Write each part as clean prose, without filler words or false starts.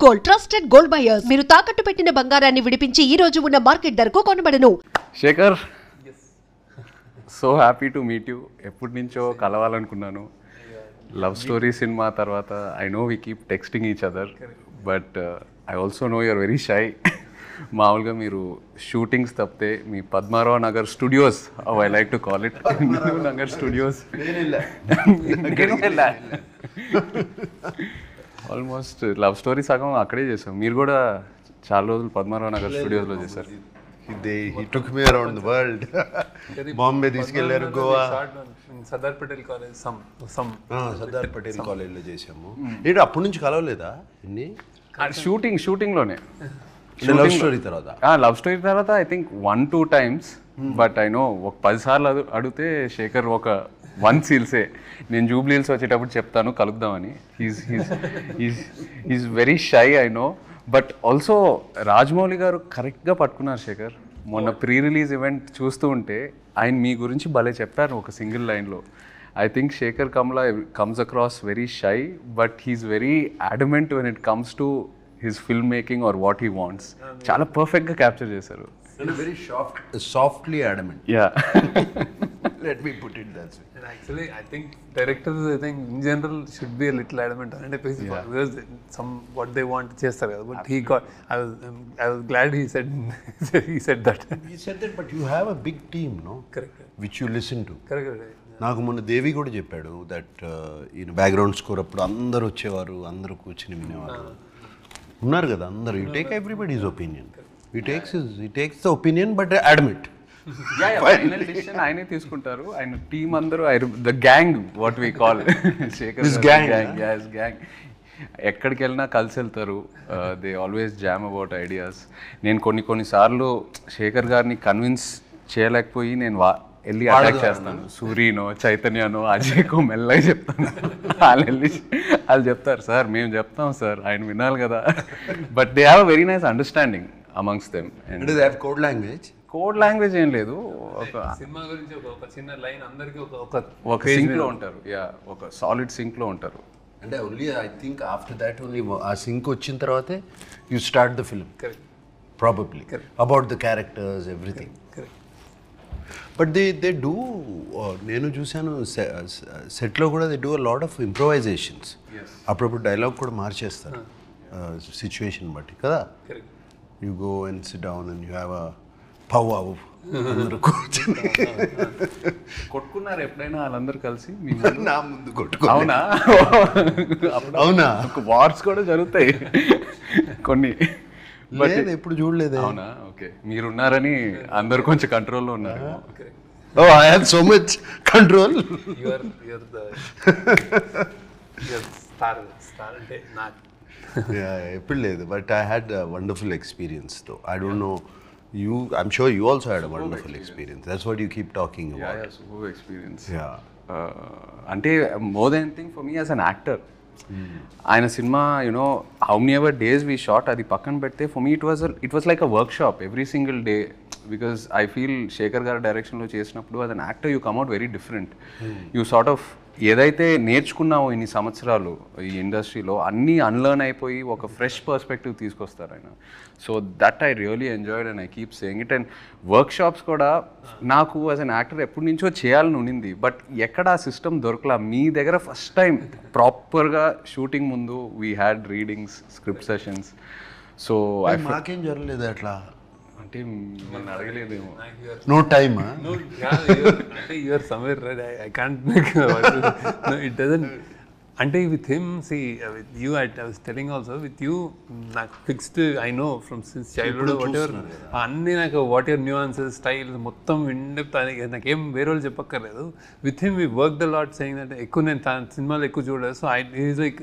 Gold trusted gold buyers. మీరు తాకట్టు పెట్టిన బంగారాన్ని విడిపించి ఈ రోజు ఉన్న మార్కెట్ ధరకు కొనబడను. Sekhar, so happy to meet you. ఎప్పటి నుంచో కలవాలనుకున్నాను. లవ్ స్టోరీ సినిమా తర్వాత I know we keep texting each other, but I also know you're very shy. మామూలుగా మీరు షూటింగ్స్ తప్పితే మీ Padmarao Nagar studios, I like to call it Nagar studios, almost love story సగం అక్కడే చేసాం. మీరు కూడా చాలా రోజులు పద్మారావు నగర్ స్టూడియోస్లో చేశారు. He took me around the world. Bombay తీసుకెళ్లారు, గోవా, సర్దార్ పటేల్ కాలేజ్ సర్దార్ పటేల్ కాలేజ్లో చేసాము. ఏంటి అప్పటి నుంచి కలవలేదా? ఇన్ని షూటింగ్లోనే. లవ్ స్టోరీ తర్వాత లవ్ స్టోరీ తర్వాత I think 1-2 times, but I know ఒక 10 సార్లు అడిగితే శేఖర్ ఒక 1 సీల్సే. నేను జూబ్లీ హిల్స్ వచ్చేటప్పుడు చెప్తాను కలుద్దామని. Is very shy, I know. But also Rajamouli garu కరెక్ట్గా పట్టుకున్నారు శేఖర్. మొన్న ప్రీ రిలీజ్ ఈవెంట్ చూస్తూ ఉంటే ఆయన మీ గురించి భలే చెప్పారు ఒక సింగిల్ లైన్లో. I think Shekhar Kammula comes across very shy, but he's very adamant when it comes to his film making or what he wants. చాలా పర్ఫెక్ట్గా క్యాప్చర్ చేశారు. very softly adamant. Yeah. Let me put it that way. And actually, I think directors, in general, should be a little adamant on it because what they want to chase. But he got. I was glad he said that. He said that, but you have a big team, no? Correct. Which you listen to. Correct. నాకు మొన్న దేవి కూడా చెప్పాడు that ఈయన background score అప్పుడు అందరు వచ్చేవారు, అందరూ కూర్చుని వినేవారు ఉన్నారు కదా అందరూ. You take everybody's opinion. He takes the opinion, but admit. Final decision ఆయనే తీసుకుంటారు. ఆయన టీం అందరూ, the gang what we call Shekhar gang. ఎక్కడికి వెళ్ళినా కలిసి వెళ్తారు. They always jam about ideas. నేను కొన్నిసార్లు శేఖర్ గారిని కన్విన్స్ చేయలేకపోయి నేను వెళ్ళి అటాక్ చేస్తాను. సూర్యనో చైతన్యనో అజయ్కో మెల్లగా చెప్తాను. వాళ్ళు చెప్తారు సార్ మేము చెప్తాం సార్, ఆయన వినాలి కదా. But they have a very nice understanding amongst them. And do they have code language? Code language ఏం లేదు. ఒక సినిమా గురించి ఒక చిన్న లైన్ అందరికి ఒక సింక్ లో ఉంటారు. ఒక సాలిడ్ సింక్ లో ఉంటారు. అంటే only I think after that only ఆ సింక్ వచ్చిన తర్వాతే you start the film probably about the characters everything. But they do, నేను చూశాను సెట్లో కూడా they do a lot of improvisations. అప్పుడప్పుడు డైలాగ్ కూడా మార్చేస్తారు సిచ్యువేషన్ బట్టి కదా. You go and sit down and you have a powwow. కొట్టుకున్నారు ఎప్పుడైనా వాళ్ళందరూ కలిసి? నా ముందు కొట్టుకో. అవునా? అవునా? వార్స్ కూడా జరుగుతాయి కొన్ని. బట్ ఎప్పుడు చూడలేదు. అవునా? ఓకే, మీరున్నారని అందరు కొంచెం కంట్రోల్లో ఉన్నారు. Oh, I have so much control. You're the star అంటే నాకు ఎప్పుడు లేదు. But I had wonderful experience తో. I don't know you, I'm sure you also had a wonderful experience. That's what you keep talking about. Yeah, superb experience. Yeah. Ante more than anything for me as an actor, ఆయన cinema how many ever days we shot అది పక్కన పెడితే for me it was like a workshop every single day, because I feel Shekhar గారి డైరెక్షన్లో చేసినప్పుడు as an actor you come out very different. You sort of ఏదైతే నేర్చుకున్నావో ఇన్ని సంవత్సరాలు ఈ ఇండస్ట్రీలో అన్నీ అన్లర్న్ అయిపోయి ఒక ఫ్రెష్ పర్స్పెక్టివ్ తీసుకొస్తారు ఆయన. So that I really enjoyed and I keep saying it. And workshops కూడా నాకు యాజ్ అన్ యాక్టర్ ఎప్పటి నుంచో చేయాలని ఉండింది, బట్ ఎక్కడ ఆ సిస్టమ్ దొరకలా. మీ దగ్గర ఫస్ట్ టైం ప్రాపర్గా షూటింగ్ ముందు we had readings, script sessions. So మాకేం జరగలేదు అట్లా. అంటే మిమ్మల్ని అడగలేదేమో. No time. అంటే you're somewhere right. I can't make it doesn't. అంటే with him see with you I was telling also with you నాకు fixed I know from since childhood whatever అన్నీ నాకు వాట్ ఎవర్ న్యూఆన్సెస్ స్టైల్ మొత్తం in depth నాకేం వేరే వాళ్ళు చెప్పక్కర్లేదు. With him we work the lot saying that ఎక్కువ నేను సినిమాలు ఎక్కువ చూడలేదు. సో ఈజ్ లైక్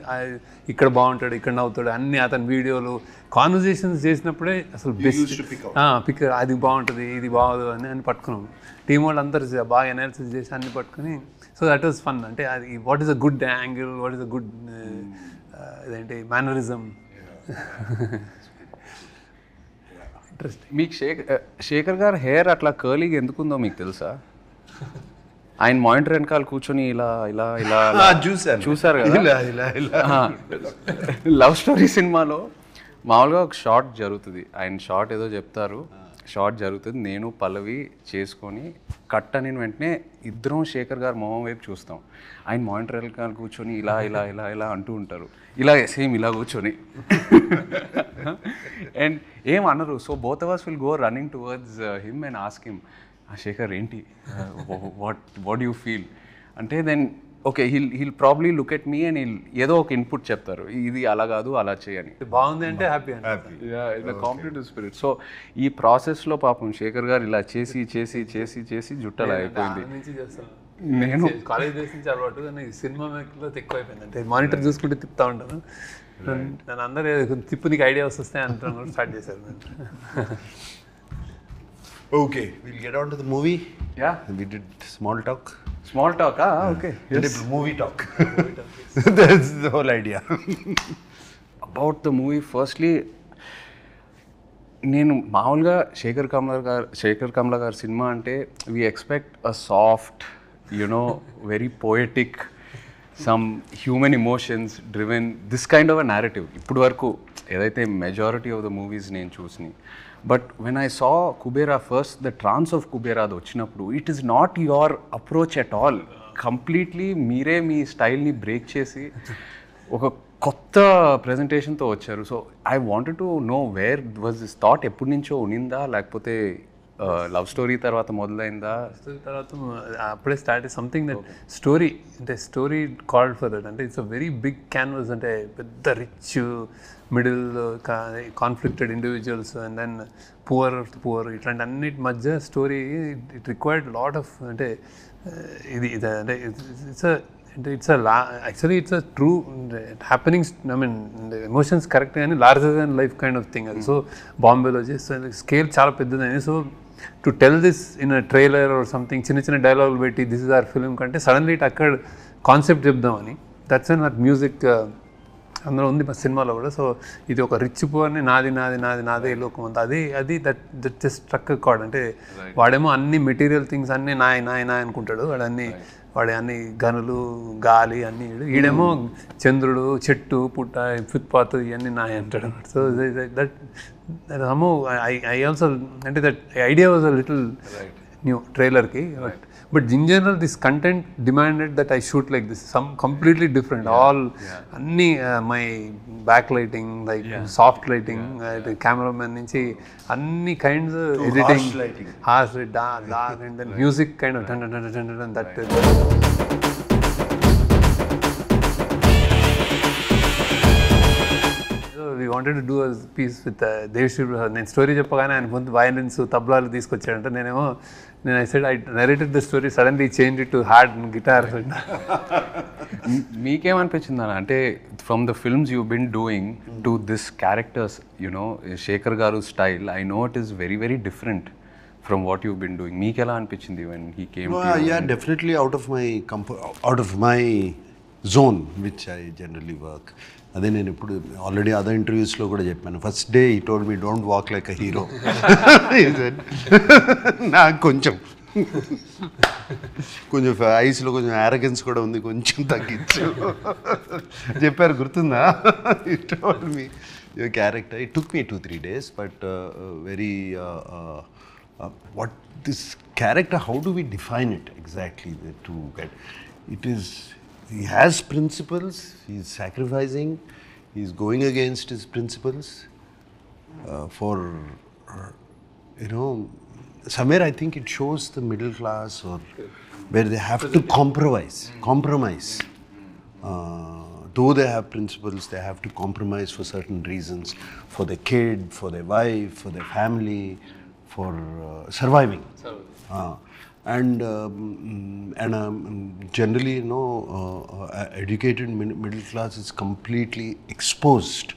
ఇక్కడ బాగుంటాడు, ఇక్కడ నవ్వుతాడు, అన్ని అతని వీడియోలు కాన్వర్జేషన్స్ చేసినప్పుడే అసలు బెస్ట్ పిక్ అది బాగుంటుంది ఇది బాగోదు అని పట్టుకున్నాం. టీం వాళ్ళు అందరు బాగా అనాలిసిస్ చేసి అన్ని పట్టుకుని. So that was fun. అంటే అది what is a good angle, what is a good ఇదేంటి మేనరిజం. ఇంట్రెస్టింగ్. మీకు శేఖర్ గారు హెయిర్ అట్లా కర్లీగా ఎందుకుందో మీకు తెలుసా? ఆయన మానిటర్ వెనకాల కూర్చొని ఇలా ఇలా ఇలా చూసారు కదా. లవ్ స్టోరీ సినిమాలో మామూలుగా ఒక షార్ట్ జరుగుతుంది, ఆయన షార్ట్ ఏదో చెప్తారు, షార్ట్ జరుగుతుంది, నేను పల్లవి చేసుకొని కట్ అని వెంటనే ఇద్దరం శేఖర్ గారు మొహం వైపు చూస్తాం. ఆయన మానిటర్ గారు కూర్చొని ఇలా ఇలా ఇలా ఇలా అంటూ ఉంటారు, ఇలా సేమ్ ఇలా కూర్చొని అండ్ ఏం అనరు. So both of us will go running towards him and ask him, Shekhar ఏంటి, వాట్ యూ ఫీల్ అంటే, then okay he'll probably look at me and ఏదో ఒక ఇన్పుట్ చెప్తారు, ఇది అలా కాదు అలా చేయని. బాగుంది అంటే హ్యాపీ కాంపిటేటివ్ స్పిరిట్. సో ఈ ప్రాసెస్లో పాపం శేఖర్ గారు ఇలా చేసి చేసి చేసి చేసి జుట్టలా అయిపోయింది. నేను కాలేజ్ డేస్ నుంచి అలవాటు, కానీ సినిమా మేకర్లో ఎక్కువ అయిపోయింది. అంటే మానిటర్ చూసుకుంటే తిప్పుతా ఉంటాను, నన్ను అందరూ తిప్పు నీకు ఐడియా వస్తే అంటాను స్టార్ట్ చేశారు. Okay, we'll get on to the movie. Yeah. We did small talk. Small talk, okay. Yes. Movie talk. That's the whole idea. About the movie, firstly, నేను మామూలుగా శేఖర్ కమ్ల గారి సినిమా అంటే we expect a soft, you know very poetic, some human emotions driven, this kind of a narrative. ఇప్పుడు వరకు ఏదైతే majority of the movies నేను చూసినాయి. But when I saw Kubera first, the trance of Kubera అది వచ్చినప్పుడు, it is not your approach at all. Completely మీరే మీ స్టైల్ని బ్రేక్ చేసి ఒక కొత్త ప్రజెంటేషన్తో వచ్చారు. So I wanted to know where was this thought, ఎప్పటి నుంచో ఉనిందా లేకపోతే లవ్ స్టోరీ తర్వాత మొదలైందా? తర్వాత అప్పుడే స్టార్ట్ సంథింగ్ దట్ స్టోరీ, అంటే స్టోరీ కాల్డ్ ఫర్ దట్. అంటే it's a very big canvas, అంటే పెద్ద rich middle conflicted individuals and then poor ఇట్లాంటి అన్నిటి మధ్య story. It required lot of, అంటే ఇది అంటే it's actually it's a true happenings, I mean emotions correct కానీ larger than life kind of thing అది. సో బాంబేలో చేస్తే స్కేల్ చాలా పెద్దదని. So to tell this in a trailer or something, చిన్న చిన్న డైలాగులు పెట్టి దిస్ ఇస్ అవర్ ఫిల్మ్ కంటే సడన్లీ ఇట్ అక్కడ కాన్సెప్ట్ చెప్దామని, దట్స్ అండ్ నాకు మ్యూజిక్ అందులో ఉంది మా సినిమాలో కూడా. సో ఇది ఒక రిచ్ పువర్ని నాది నాది నాది నాదే లోకం అంతా, అది దట్ జస్ట్ స్ట్రక్ కార్డ్. అంటే వాడేమో అన్ని మెటీరియల్ థింగ్స్ అన్నీ నాయ్ నాయ్ నాయ్ అనుకుంటాడు, వాడి అన్ని గనులు గాలి అన్నీ, ఈడేమో చంద్రుడు చెట్టు పుట్ట ఫుట్పాత్ ఇవన్నీ నాయ్ అంటాడు. సో దట్ ఐ ఆల్సో, అంటే that idea was a little new ట్రైలర్కి. But in general this content demanded that I shoot like this, some completely different. All అన్నీ my back lighting, like soft lighting, cameraman నుంచి అన్ని kinds, editing, harsh dark and then music kind of that. We wanted to do a piece with Devshri Prasad. నేను story చెప్పగానే ఆయన ముందు violins తబ్లాలు తీసుకొచ్చాడంటే, నేను I said I narrated the story, suddenly changed it to hard guitar. మీకేమనిపించింది అంటే from the films you been doing to this characters, you know Sekhar garu style, I know it is very very different from what you been doing. మీకు ఎలా అనిపించింది when he came to you? Yeah, definitely out of my zone which I generally work. అదే నేను ఇప్పుడు already other ఇంటర్వ్యూస్లో కూడా చెప్పాను. First day ఈ told me don't walk like a hero. నాకు కొంచెం ఐస్లో కొంచెం యారగెన్స్ కూడా ఉంది, కొంచెం తగ్గించు చెప్పారు, గుర్తుందా? He told me your character. It took me 2-3 days, but very what this character, how do we define it exactly to get it is. He has principles, he is sacrificing, he is going against his principles for, somewhere I think it shows the middle class or where they have to compromise. Though they have principles, they have to compromise for certain reasons, for their kid, for their wife, for their family, for surviving. And generally, educated middle class is completely exposed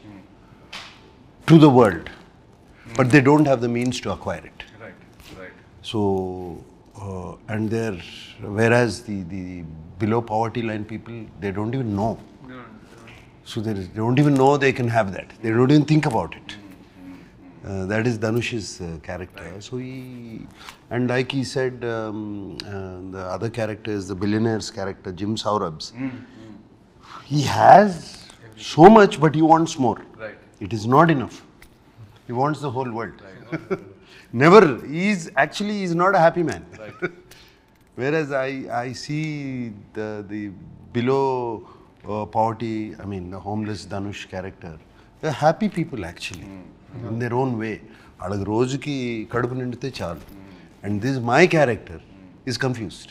to the world, but they don't have the means to acquire it. Right. So, and whereas the below poverty line people, they don't even know. So they don't even know they can have that. They don't even think about it. That is Dhanush's character. Right. So and like he said, the other character is the billionaire's character, Jim Saurabh's. He has so much, but he wants more. Right. It is not enough. He wants the whole world. Never. He's not a happy man. Whereas I see the below poverty, I mean the homeless Dhanush character, they're happy people actually, in their own way. వాళ్ళకి రోజుకి కడుపు నిండితే చాలు. And this my character is confused.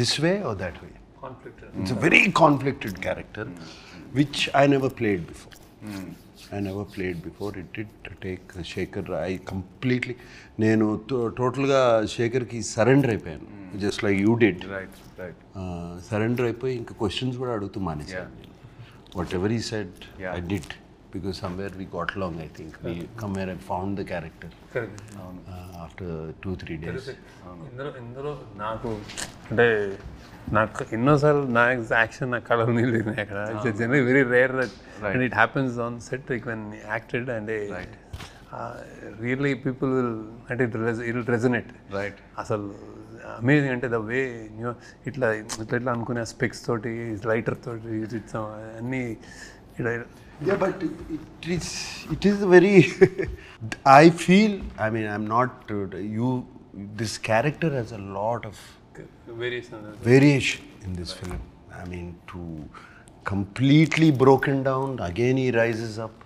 This way or that way. Conflicted. It's a very conflicted character, which I never played before. It did take Shekhar. I completely, నేను టోటల్గా శేఖర్కి surrender అయిపోయాను, just like you did. Surrender అయిపోయి ఇంకా questions కూడా అడుగుతూ మానేసాను. What ever he said I did, because somewhere we got along, I think. Somewhere I found the character. After 2-3 days. ఇందులో నాకు అంటే నాకు ఎన్నోసార్లు నా యాక్షన్ నా కళ నీళ్ళు అక్కడ. It's generally very rare that and it happens on set like when acted and really people will అంటే ఇట్ రెజనేట్. రైట్. అసలు అమేజింగ్ అంటే ద వే ఇట్లా అనుకునే స్పెక్స్ తోటి లైటర్ తోటి అన్నీ Yeah, but it is very. I feel. I mean, I'm not. This character has a lot of variation in this film. I mean, to completely broken down. Again, he rises up.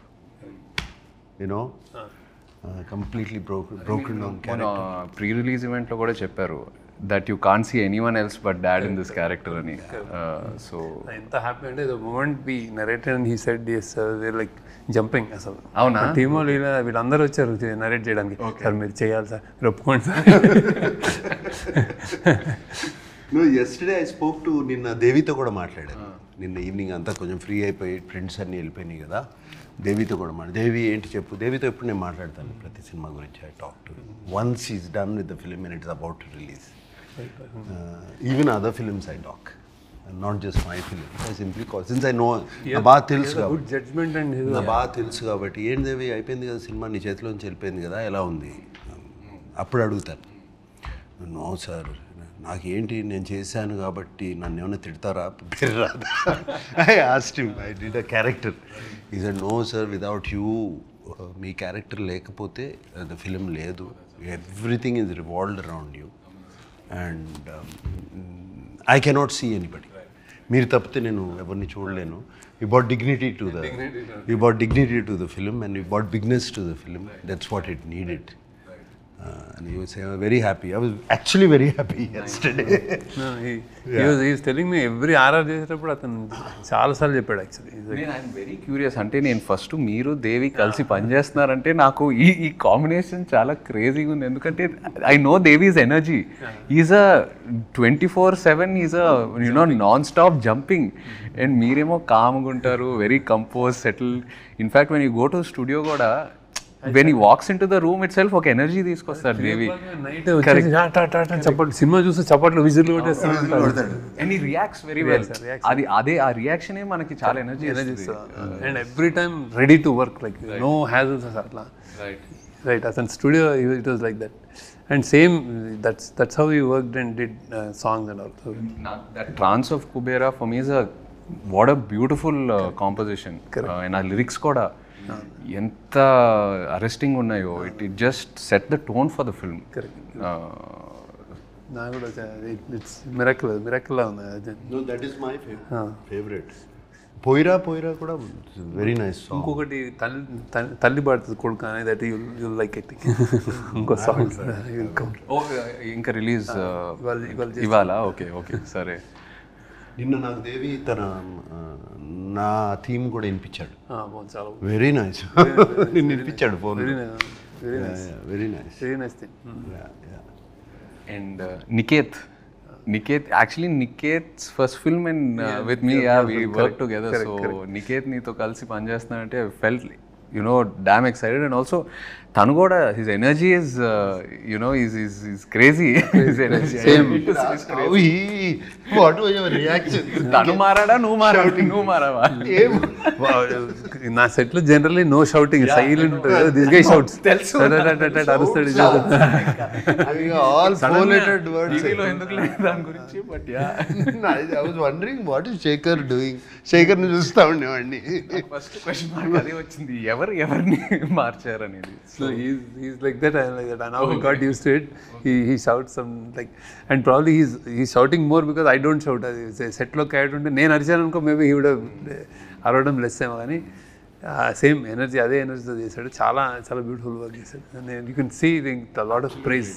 You know, completely broken down character. Pre-release event lo kuda chepparu that you can't see anyone else but dad in this character ani. So enta happy ante the moment we narrated and he said yes, we were like jumping asalu. avuna team lo వీళ్ళందరూ వచ్చారు narrate చేయడానికి. Sir మీరు చేయాలి sir, మీరు ఒప్పుకోండి sir. No, yesterday I spoke to నిన్న దేవితో కూడా మాట్లాడాను. నిన్న ఈవినింగ్ అంతా కొంచెం ఫ్రీ అయిపోయి ఫ్రెండ్స్ అన్నీ వెళ్ళిపోయినాయి కదా, దేవితో కూడా దేవి ఏంటి చెప్పు. దేవితో ఎప్పుడు నేను మాట్లాడతాను ప్రతి సినిమా గురించి. I talk to once is done with the film and it's about to release. Even other films I talk, not just my film. I simply call since I know నా బాగా తెలుసు కాబట్టి ఏంటి దేవి అయిపోయింది కదా సినిమా, నీ చేతిలోంచి వెళ్ళిపోయింది కదా, ఎలా ఉంది అప్పుడు అడుగుతాను. నో సార్, నాకేంటి నేను చేశాను కాబట్టి నన్ను ఏమైనా తిడతారా, పేరు రాదా. I asked him, I did a character. He said no sir, without you, మీ క్యారెక్టర్ లేకపోతే ద ఫిలిం లేదు. Everything is revolved around you and I cannot see anybody. మీరు తప్పితే నేను ఎవరిని చూడలేను. You bought dignity to the film and you bought bigness to the film. That's what it needed. And he was very happy. I was actually very happy yesterday. No, he was telling me every RR చేసేటప్పుడు అతను చాలాసార్లు చెప్పాడు actually. I'm very curious. అంటే నేను first మీరు దేవి కలిసి పనిచేస్తున్నారంటే నాకు ఈ కాంబినేషన్ చాలా క్రేజీగా ఉంది. ఎందుకంటే I know Devi's energy. Is a 24/7 is a non stop jumping and మీరేమో కామ్గా ఉంటారు, very compose, settle. In fact when you go to studio కూడా when he walks into the room itself ఒక ఎనర్జీ తీసుకొస్తాడు దేవి. చప్పట్లు సినిమా చూస్తే చప్పట్లు whistle కొట్టేస్తాడు and he reacts very well. అదే ఆ రియాక్షనే మనకి చాలా energy and every time ready to work like no hassles అట్లా. రైట్ అతని studio it was like that and same that's how he worked and did songs and all. that Trance of Kubera for me is what a beautiful composition. and ఆ lyrics కూడా ఎంత arresting ఉన్నాయో. It just set the tone for the film. నాకు కూడా it's miracle ఉంది. No, that is my favorite. పోయిరా కూడా very nice song. ఇంకొకటి తల్లి పాడుతుంది కొడుకు అనేది, దట్ యూ లైక్ ఇట్. ఇంకో సాంగ్ ఇంకా రిలీజ్ ఇవాళ. ఓకే సరే. నిన్న నాకు దేవి తన నా థీమ్ కూడా వినిపించాడు. చాలా వెరీ నైస్. నిన్ను వినిపించాడు phone. Very nice thing. And Niketh actually Niketh's first film and with me we worked together. So Niketh నీతో కలిసి పనిచేస్తున్నానంటే I felt damn excited. And also tanu kuda his energy is is crazy. His energy Same. What was your reaction? tanu marada nu marava. నా set లో generally no shouting, silent ఉంటుంది. This guy shouts అరుస్తాడు. All four-lettered words. టీవీలో ఎందుకు లేదు దాని గురించి, but I was wondering what is Shekhar doing. Shekhar ని చూస్తా ఉండేవాడిని. ఫస్ట్ క్వశ్చన్ మార్క్ అదే వచ్చింది, ఎవరిని మార్చారు అనేది. So he's like that, I'm like that. And now we got used to it. He shouts some like, and probably he's shouting more because I don't shout. Set లో character ఉంటే నేను అరిచాను అనుకో, మేబీ he would have అరవడం less ఏమో, కానీ same energy, అదే ఎనర్జీతో చేశాడు. చాలా చాలా బ్యూటిఫుల్ వర్క్ చేశాడు. You can see lot of prize.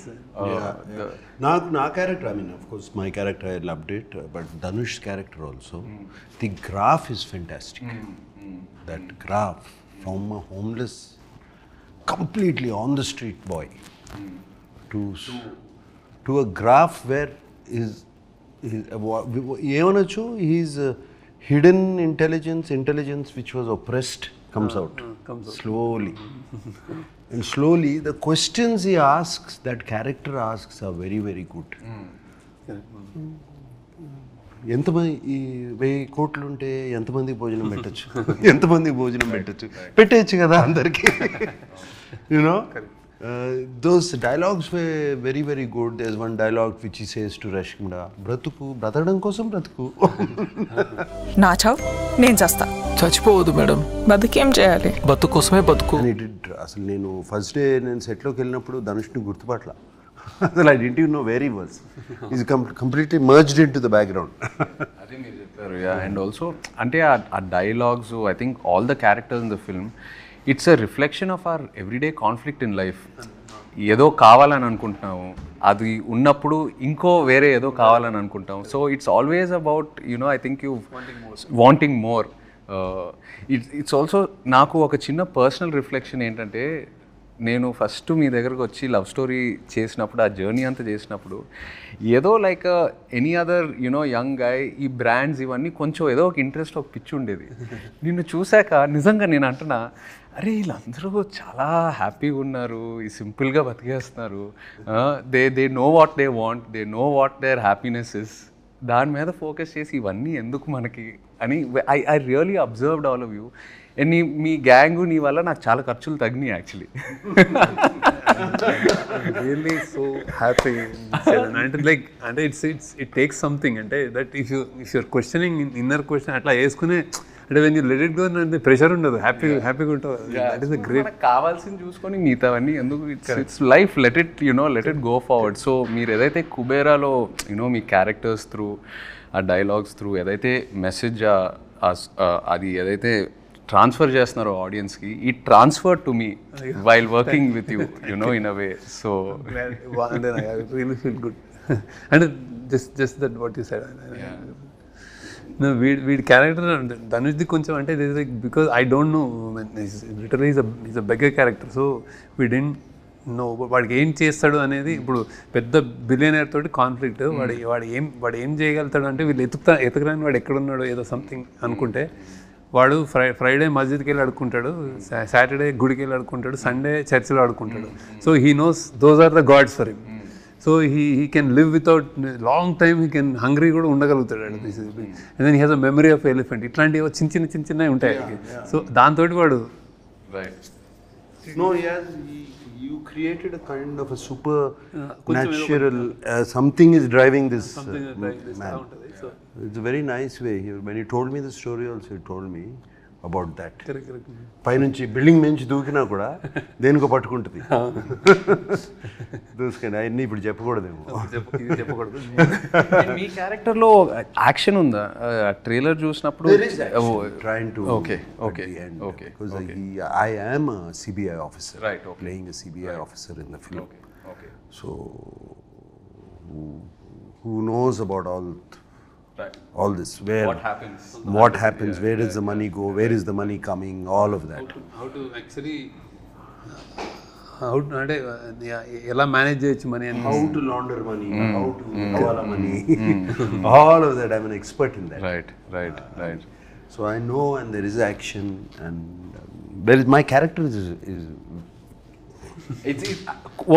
నా character, I mean, of course, my character I loved it, but Dhanush's character also, the graph is fantastic. That graph from a homeless, completely on the street boy, to a graph where ఏమనొచ్చు, he's hidden intelligence which was oppressed comes out slowly. And slowly the questions he asks, that character asks, are very, very good. ఎంతమంది ఈ 1000 కోట్లు ఉంటే ఎంతమంది భోజనం పెట్టచ్చు, పెట్టచ్చు కదా అందరికి. You know those dialogues were very, very good. There's one dialogue which he says to Rashmida, బ్రతకడం కోసం బ్రతుకు. నా చావు నేను చేస్తా. చచ్చిపోవద్దు మేడం, బతుకేం చేయాలి, బతుకు కోసమే బతుకు. అసలు నేను ఫస్ట్ డే నేను సెట్లోకి వెళ్ళినప్పుడు ధనుష్ని గుర్తుపట్ల. అసలు I didn't even know where he was. He's completely merged into the background. అదే మీరు చెప్పారు. అండ్ ఆల్సో అంటే ఆ dialogues, I think all the characters in the film, it's a reflection of our everyday conflict in life. ఏదో కావాలని అనుకుంటున్నాము, అది ఉన్నప్పుడు ఇంకో వేరే ఏదో కావాలని అనుకుంటాము. So it's always about I think you wanting more. It's also నాకు ఒక చిన్న పర్సనల్ రిఫ్లెక్షన్ ఏంటంటే, నేను ఫస్ట్ మీ దగ్గరకు వచ్చి లవ్ స్టోరీ చేసినప్పుడు, ఆ జర్నీ అంతా చేసినప్పుడు, ఏదో like any other young guy, ఈ బ్రాండ్స్ ఇవన్నీ కొంచెం ఏదో ఒక ఇంట్రెస్ట్, ఒక పిచ్చి ఉండేది. నిన్ను చూశాక నిజంగా నేను అంటున్నా, అరే వీళ్ళందరూ చాలా హ్యాపీగా ఉన్నారు, ఈ సింపుల్గా బతికేస్తున్నారు, they know what they want, they know what their happiness is. దాని మీద ఫోకస్ చేసి ఇవన్నీ ఎందుకు మనకి అని I really observed all of you. And మీ గ్యాంగ్ నీ వల్ల నాకు చాలా ఖర్చులు తగ్గినాయి యాక్చువల్లీ. Really so happy. అంటే ఇట్ టేక్స్ సంథింగ్, అంటే that if you're questioning inner question అట్లా వేసుకునే, అంటే when you let it go అంటే ప్రెషర్ ఉండదు, హ్యాపీగా ఉంటుంది. That is the great. కావాల్సింది చూసుకొని మిగతావన్నీ ఎందుకు, it's life, let it go forward. So మీరు ఏదైతే కుబేరాలో మీ క్యారెక్టర్స్ త్రూ, ఆ డైలాగ్స్ త్రూ ఏదైతే మెసేజ్ అది ఏదైతే ట్రాన్స్ఫర్ చేస్తున్నారో ఆడియన్స్కి, ఈ transfer to me while working with you in a way. So really feel good. And just that what you said, వీడి క్యారెక్టర్ ధనుష్ది కొంచెం అంటే because I don't know, literally is a beggar character. So we don't know వాడికి ఏం చేస్తాడు అనేది. ఇప్పుడు పెద్ద బిలియనర్ తోటి కాన్ఫ్లిక్ట్, వాడు ఏం చేయగలుగుతాడు అంటే, వీళ్ళు ఎతకరాని వాడు ఎక్కడున్నాడో ఏదో సంథింగ్ అనుకుంటే, వాడు ఫ్రైడే మస్జిద్కి వెళ్ళి అడుక్కుంటాడు, సాటర్డే గుడికి వెళ్ళి అడుక్కుంటాడు, సండే చర్చిలో అడుక్కుంటాడు. So he knows those are the gods for him. So he can live without long time, he can hungry కూడా ఉండగలుగుతాడు. And then he has a memory of elephant. ఇట్లాంటివి చిన్న ఉంటాయి. సో దాంతో వాడు you created a kind of a supernatural something is driving this man. It's a very nice way. When you told me the story also, you told me about that. Correct. పైనుంచి building నుంచి దూకినా కూడా దేనికో పట్టుకుంటుంది. దూసుకండి అవన్నీ ఇప్పుడు చెప్పకూడదేమో. మీ క్యారెక్టర్లో action ఉందా? Trailer చూసినప్పుడు trying to okay because I am a CBI officer, right, playing a CBI officer in the film. Okay. So who knows about all this, where what happens, where does the money go, where is the money coming, all of that. How to actually అంటే ఎలా manage చేయొచ్చు money, how to launder money, how to hawala money, all of that. I'm an expert in that. Right. So I know, and there is action, and my character is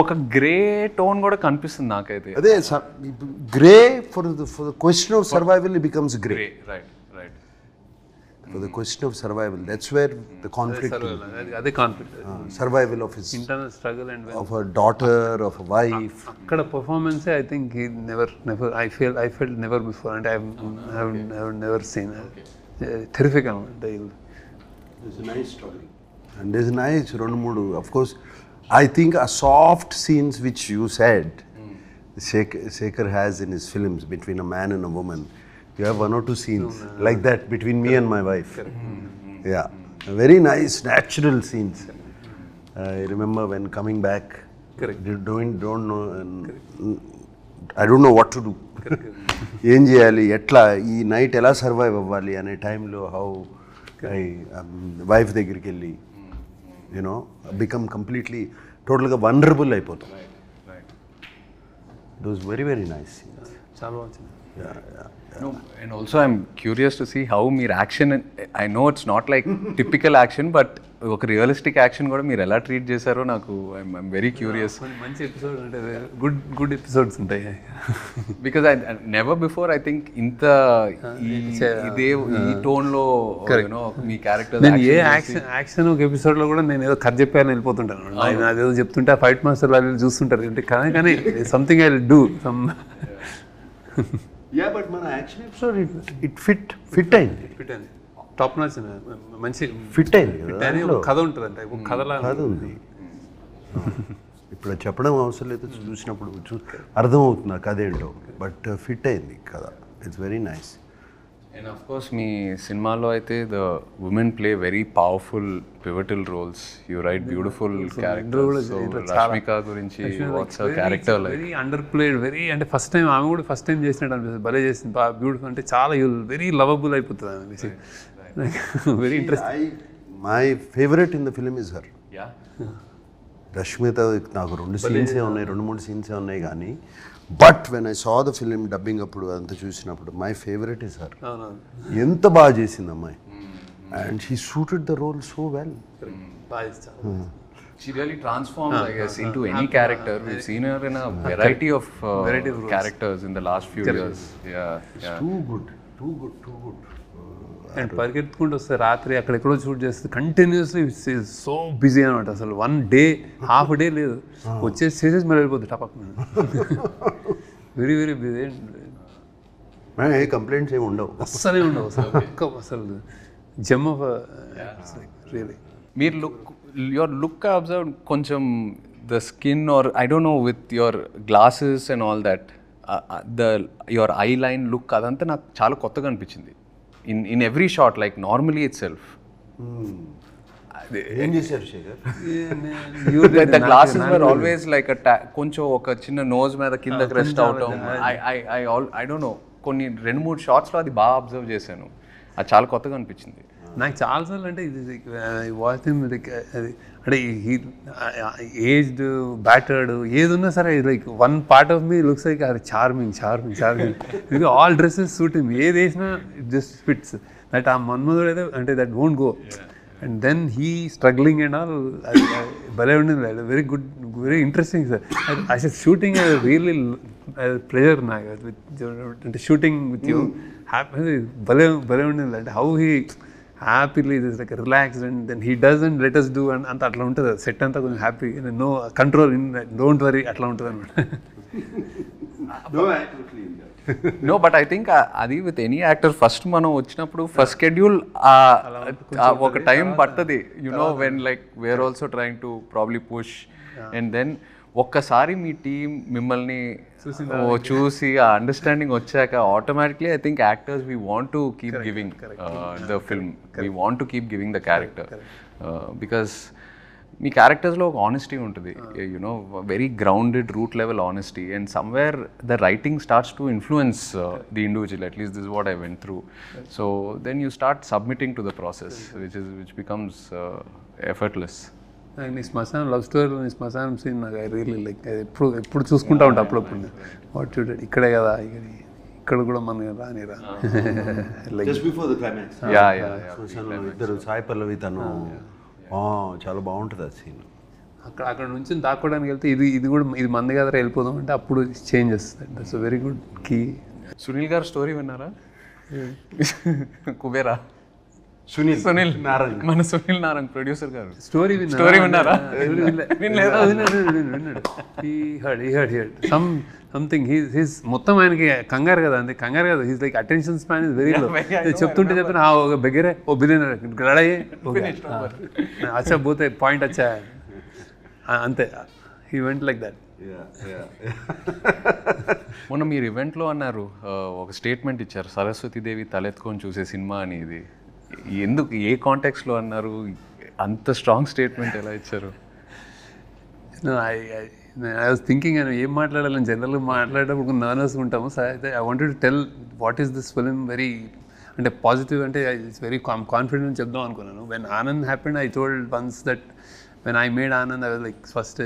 ఒక grey tone కూడా కనిపిస్తుంది నాకైతే. అదే grey for the question of survival it becomes grey. Right right. For the question of survival, that's where the conflict, అదే conflict, survival of his internal struggle and of a daughter, of a wife. అక్కడ performance I think he never I felt never before and I have never seen terrific అంటే. There's a nice story and there's a nice rendu moodu, of course. I think a soft scenes which you said Shekhar has in his films between a man and a woman. You have 1 or 2 scenes like that between me and my wife. Yeah, very nice natural scenes. I remember when coming back, don't know, I don't know what to do. ఏం చేయాలి, ఎట్లా ఈ night ఎలా survive అవ్వాలి అనే టైంలో how I wife దగ్గరికి వెళ్ళి యూనో బికమ్ కంప్లీట్లీ టోటల్గా వనరబుల్ అయిపోతాం. It was very very nice. చాలా వచ్చింది. No, and also I'm curious to see how meer action, I know it's not like typical action, but oka realistic action kuda meer ela treat chesaro naku I'm very curious. మంచి episode అంటే good episodes ఉంటాయి. Because I never before I think inta ide ee tone lo you know me characters నేను ఏ action ఒక episode లో కూడా నేను ఏదో కథ చెప్పాను వెళ్ళిపోతుంటాను. నేను అదేదో చెప్తుంటే ఫైట్ మాస్టర్ వాళ్ళు చూస్తుంటారు అంటే కానీ something I will do some. Yeah, but మన యాక్షన్ ఎపిసోడ్ ఇట్ ఫిట్ అయింది. టాప్ నాచ్ మంచి ఫిట్ అయింది కదా. కథ ఉంటుంది అంటే కథలా కథ ఉంది. ఇప్పుడు చెప్పడం అవసరం లేదు, చూసినప్పుడు అర్థమవుతుంది కథ ఏంటో. బట్ ఫిట్ అయింది కథ. It's very nice. And of course మీ సినిమాలో అయితే the women play very powerful pivotal roles. You write beautiful characters. So Rashmika గురించి what's her character like? Very under played, very అంటే ఫస్ట్ టైం ఆమె కూడా first time చేసినట్టు అనిపిస్తుంది. భలే చేసింది, బాగా బ్యూటిఫుల్, అంటే చాలా వెరీ లవబుల్ అయిపోతుంది ఆమె. Very interesting. My favourite in the film is her. Yeah. Rashmita నాకు 2 సీన్సే ఉన్నాయి, 2-3 సీన్సే ఉన్నాయి కానీ but when I saw the film dubbing అప్పుడు అంతా చూసినప్పుడు మై ఫేవరెట్ ఇస్ హర్. ఎంత బాగా చేసింది అమ్మాయి. And she suited the role so well. She really transforms, I guess, into any character. We've seen her in a variety of characters in the last few years. Yeah. Too good. And పరిగెత్తుకుంటూ వస్తే రాత్రి అక్కడెక్కడో shoot చేస్తే continuously so busy అనమాట. అసలు 1 day half day లేదు, వచ్చేసి చేసేసి మళ్ళీ వెళ్ళిపోతుంది టపక్. Very very busy. ఏ కంప్లైంట్స్ ఏమి ఉండవు, అస్సలే ఉండవు అసలు. అసలు జమ్ ఆఫ్ రియలీ. మీరు your look I observed కొంచెం the skin or I don't know with your glasses and all that your eye line look అదంతా నాకు చాలా కొత్తగా అనిపించింది in every shot, like normally itself. ఏం చేశారు Shekhar? The glasses were always like కొంచెం ఒక చిన్న నోజ్ మీద కిందకి రెస్ట్ అవటం. I don't know, కొన్ని 2-3 షాట్స్లో అది బాగా అబ్జర్వ్ చేశాను. అది చాలా కొత్తగా అనిపించింది నాకు చాలాసార్లు. అంటే ఇది వాచ్ అంటే ఏజ్డ్ బ్యాటర్డ్ ఏది ఉన్నా సరే like 1 part of me looks like అది charming because all dresses suit him. ఏది వేసినా ఇట్ జస్ట్ ఫిట్స్ దట్. ఆ మన్మధుడు అయితే అంటే that won't go. And then he struggling and all భలే ఉండింది. Very good, very interesting sir. అసలు షూటింగ్ రియల్లీ ప్లెజర్ నాకు అంటే షూటింగ్ విత్ యూ. హ్యాపీ భలే ఉండింది. అంటే how he happily this like relaxed and then he doesn't let us do అంత అట్లా ఉంటుంది. సెట్ అంతా కొంచెం happy, no control, don't worry అట్లా ఉంటుంది అనమాట. No, but I think అది విత్ ఎనీ యాక్టర్ ఫస్ట్ మనం వచ్చినప్పుడు ఫస్ట్ షెడ్యూల్ ఒక టైం పడుతుంది. You know when like we are also trying to probably push and then ఒక్కసారి మీ టీం మిమ్మల్ని చూసి ఆ అండర్స్టాండింగ్ వచ్చాక automatically I think actors we want to keep giving the film, we want to keep giving the character because మీ క్యారెక్టర్స్లో ఒక honesty ఉంటుంది, you know very grounded root level honesty. And somewhere the writing starts to influence the individual, at least this what I went through. So then you start submitting to the process which becomes effortless. నీ శ్మశానం love స్టోరీలో నీ శ్మశానం scene నాకు I really like ఎప్పుడు చూసుకుంటా ఉంటా అప్పుడప్పుడు. వాట్ చూడండి ఇక్కడే కదా, ఇక్కడ కూడా మన రానిరా just before the climax. Yeah ఇద్దరు సాయి పల్లవి తను చాలా బాగుంటుంది ఆ సీన్. అక్కడ నుంచి దాక్కోవడానికి వెళ్తే ఇది కూడా ఇది మంది కదా వెళ్ళిపోదాం అంటే అప్పుడు చేంజ్ చేస్తుంది. That's very good key. Sunil garu story విన్నారా? కుబేరా సునీల్ నారంగ్, మన సునీల్ నారంగ్ ప్రొడ్యూసర్ గారు స్టోరీ విన్నారా? సంథింగ్ హీస్ మొత్తం ఆయనకి కంగారు కదా, అంతే కంగారు కదా. He's like attention span is very low. చెప్తుంటే చెప్తున్నా ఒక బెగరే ఓ బిలియనర్ రెడీ అచ్చా పోతే పాయింట్ వచ్చా అంతే. He went like that. మొన్న మీరు ఈవెంట్లో అన్నారు, ఒక స్టేట్మెంట్ ఇచ్చారు, సరస్వతీదేవి తలెత్తుకొని చూసే సినిమా అని. ఇది ఎందుకు, ఏ కాంటెక్స్లో అన్నారు? అంత స్ట్రాంగ్ స్టేట్మెంట్ ఎలా ఇచ్చారు? ఐ వాజ్ థింకింగ్ అని ఏం మాట్లాడాలని జనరల్గా మాట్లాడేటప్పుడు నర్వస్ ఉంటాము. సో అయితే I wanted to tell what is this film very అంటే పాజిటివ్ అంటే ఇట్స్ వెరీ కాన్ఫిడెంట్ చెప్దాం అనుకున్నాను. When Anand happened I told once that when I made Anand, I was like, first,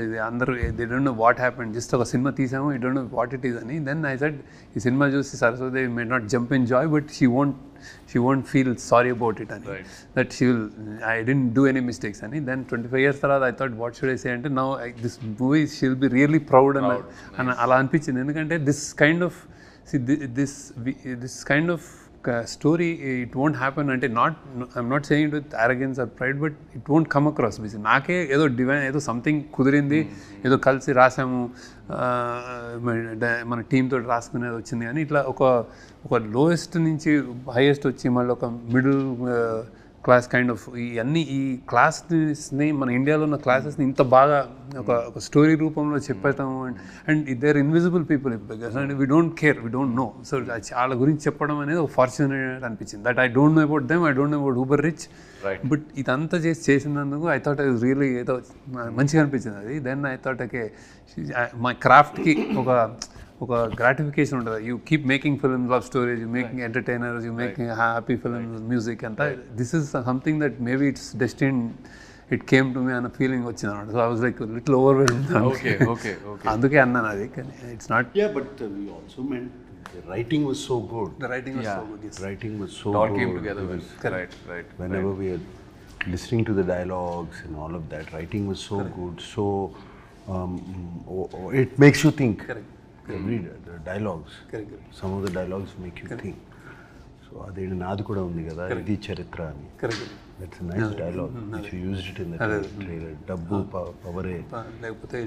they don't know what happened. Just a cinema teasamu, you don't know what it is. And then I said, the cinema juice Saraswati may not jump in joy, but she won't feel sorry about it. Right. That I didn't do any mistakes. And then 25 years later, I thought, what should I say? And now this movie, she'll be really proud. And ala anpichindi endukante this kind of, see, this kind of story, it won't happen. అంటే I'm not saying it with arrogance or pride, but it won't come across. నాకే ఏదో divine, ఏదో something కుదిరింది, ఏదో కలిసి రాసాము, మన టీంతో రాసుకునేది వచ్చింది. కానీ ఇట్లా ఒక లోయెస్ట్ నుంచి హైయెస్ట్ వచ్చి మళ్ళీ ఒక మిడిల్ క్లాస్ కైండ్ ఆఫ్ ఇవన్నీ ఈ క్లాస్ని మన ఇండియాలో ఉన్న క్లాసెస్ని ఇంత బాగా ఒక స్టోరీ రూపంలో చెప్పేస్తాము. And they are invisible people and we don't care, we don't know. So వాళ్ళ గురించి చెప్పడం అనేది ఒక ఫార్చునేట్ అనిపించింది. That I don't know about them, I don't know about uber rich, but ఇదంతా చేసినందుకు I thought I was really ఏదో మంచిగా అనిపించింది అది. దెన్ ఐ థాట్ ఓకే, మా క్రాఫ్ట్కి ఒక గ్రాటిఫికేషన్ ఉంటుంది. You keep making film, love stories, you making entertainers, you making happy films, music అంతా. This is something that maybe it's destiny, it came to me అన్న feeling వచ్చింది అనమాట. So I was like little overwhelmed. అందుకే అన్నాను అది. కానీ it's not. Yeah, but we also meant the writing was so good. The writing was so good. Yes. Writing was so It all good. came together well. Correct. Right. Whenever we are listening to the dialogues and all of that, writing was so good. So it makes you think. Correct. The dialogues. Correct. Some of the dialogues make you think. So అదే నాది కూడా ఉంది కదా, ఇది చరిత్ర అని. Correct. That's a nice dialogue which you used it in the trailer. డబ్బు పవరే, లేకపోతే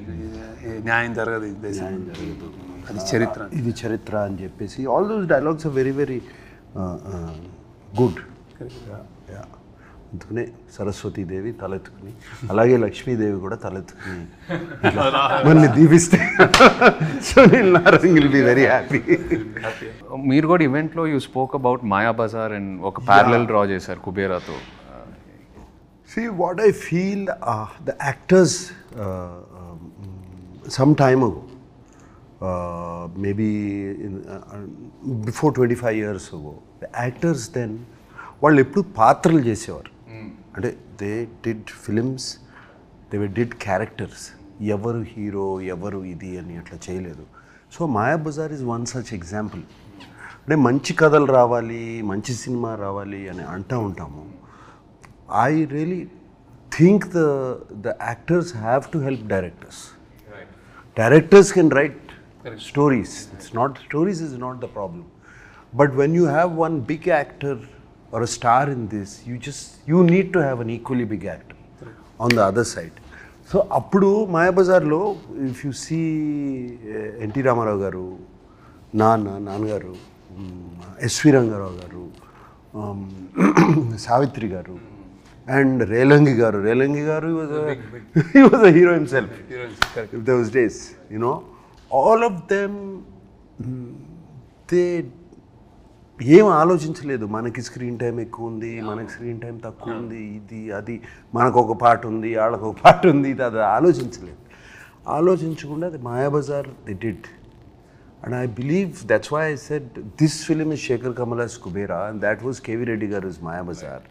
న్యాయం జరగదు, న్యాయం జరగదు, అది చరిత్ర, ఇది చరిత్ర అని చెప్పేసి all those dialogues are very very good. అందుకనే సరస్వతీదేవి తలెత్తుకుని, అలాగే లక్ష్మీదేవి కూడా తలెత్తుకుని మళ్ళీ దీవిస్తే Sunil Narang will be very happy. మీరు కూడా ఈవెంట్లో you spoke about Maya Bazar and ఒక ప్యారలల్ డ్రా చేశారు కుబేరాతో. See, what I feel, the actors some time ago, maybe before 25 years ago, the actors then, వాళ్ళు ఎప్పుడు పాత్రలు చేసేవారు. అంటే they did films, they did characters. ఎవరు హీరో, ఎవరు ఇది అని అట్లా చేయలేదు. So Maya Bazar is one such example. అంటే మంచి కథలు రావాలి, మంచి సినిమా రావాలి అని అంటూ ఉంటాము. I really think the actors have to help directors. Right. Directors can write stories. Stories is not the problem. But when you have one big actor or a star in this, you need to have an equally big actor on the other side. So appudu Maya Bazaar lo, if you see N.T. Ramarao garu, Nanagaru, S.V. Rangarao garu, Savitri garu, and Relangi garu, he was a hero himself. If those days, you know, all of them, they ఏం ఆలోచించలేదు. మనకి screen time ఎక్కువ ఉంది, మనకి screen time తక్కువ ఉంది, ఇది అది, మనకు ఒక పాట ఉంది, వాళ్ళకు ఒక పాట ఉంది, ఇది అది ఆలోచించలేదు. ఆలోచించకుండా అది Maya Bazar they did. And I believe that's why I said this film is Shekhar Kammula's Kubera and that was KV Reddy garu is Maya Bazar.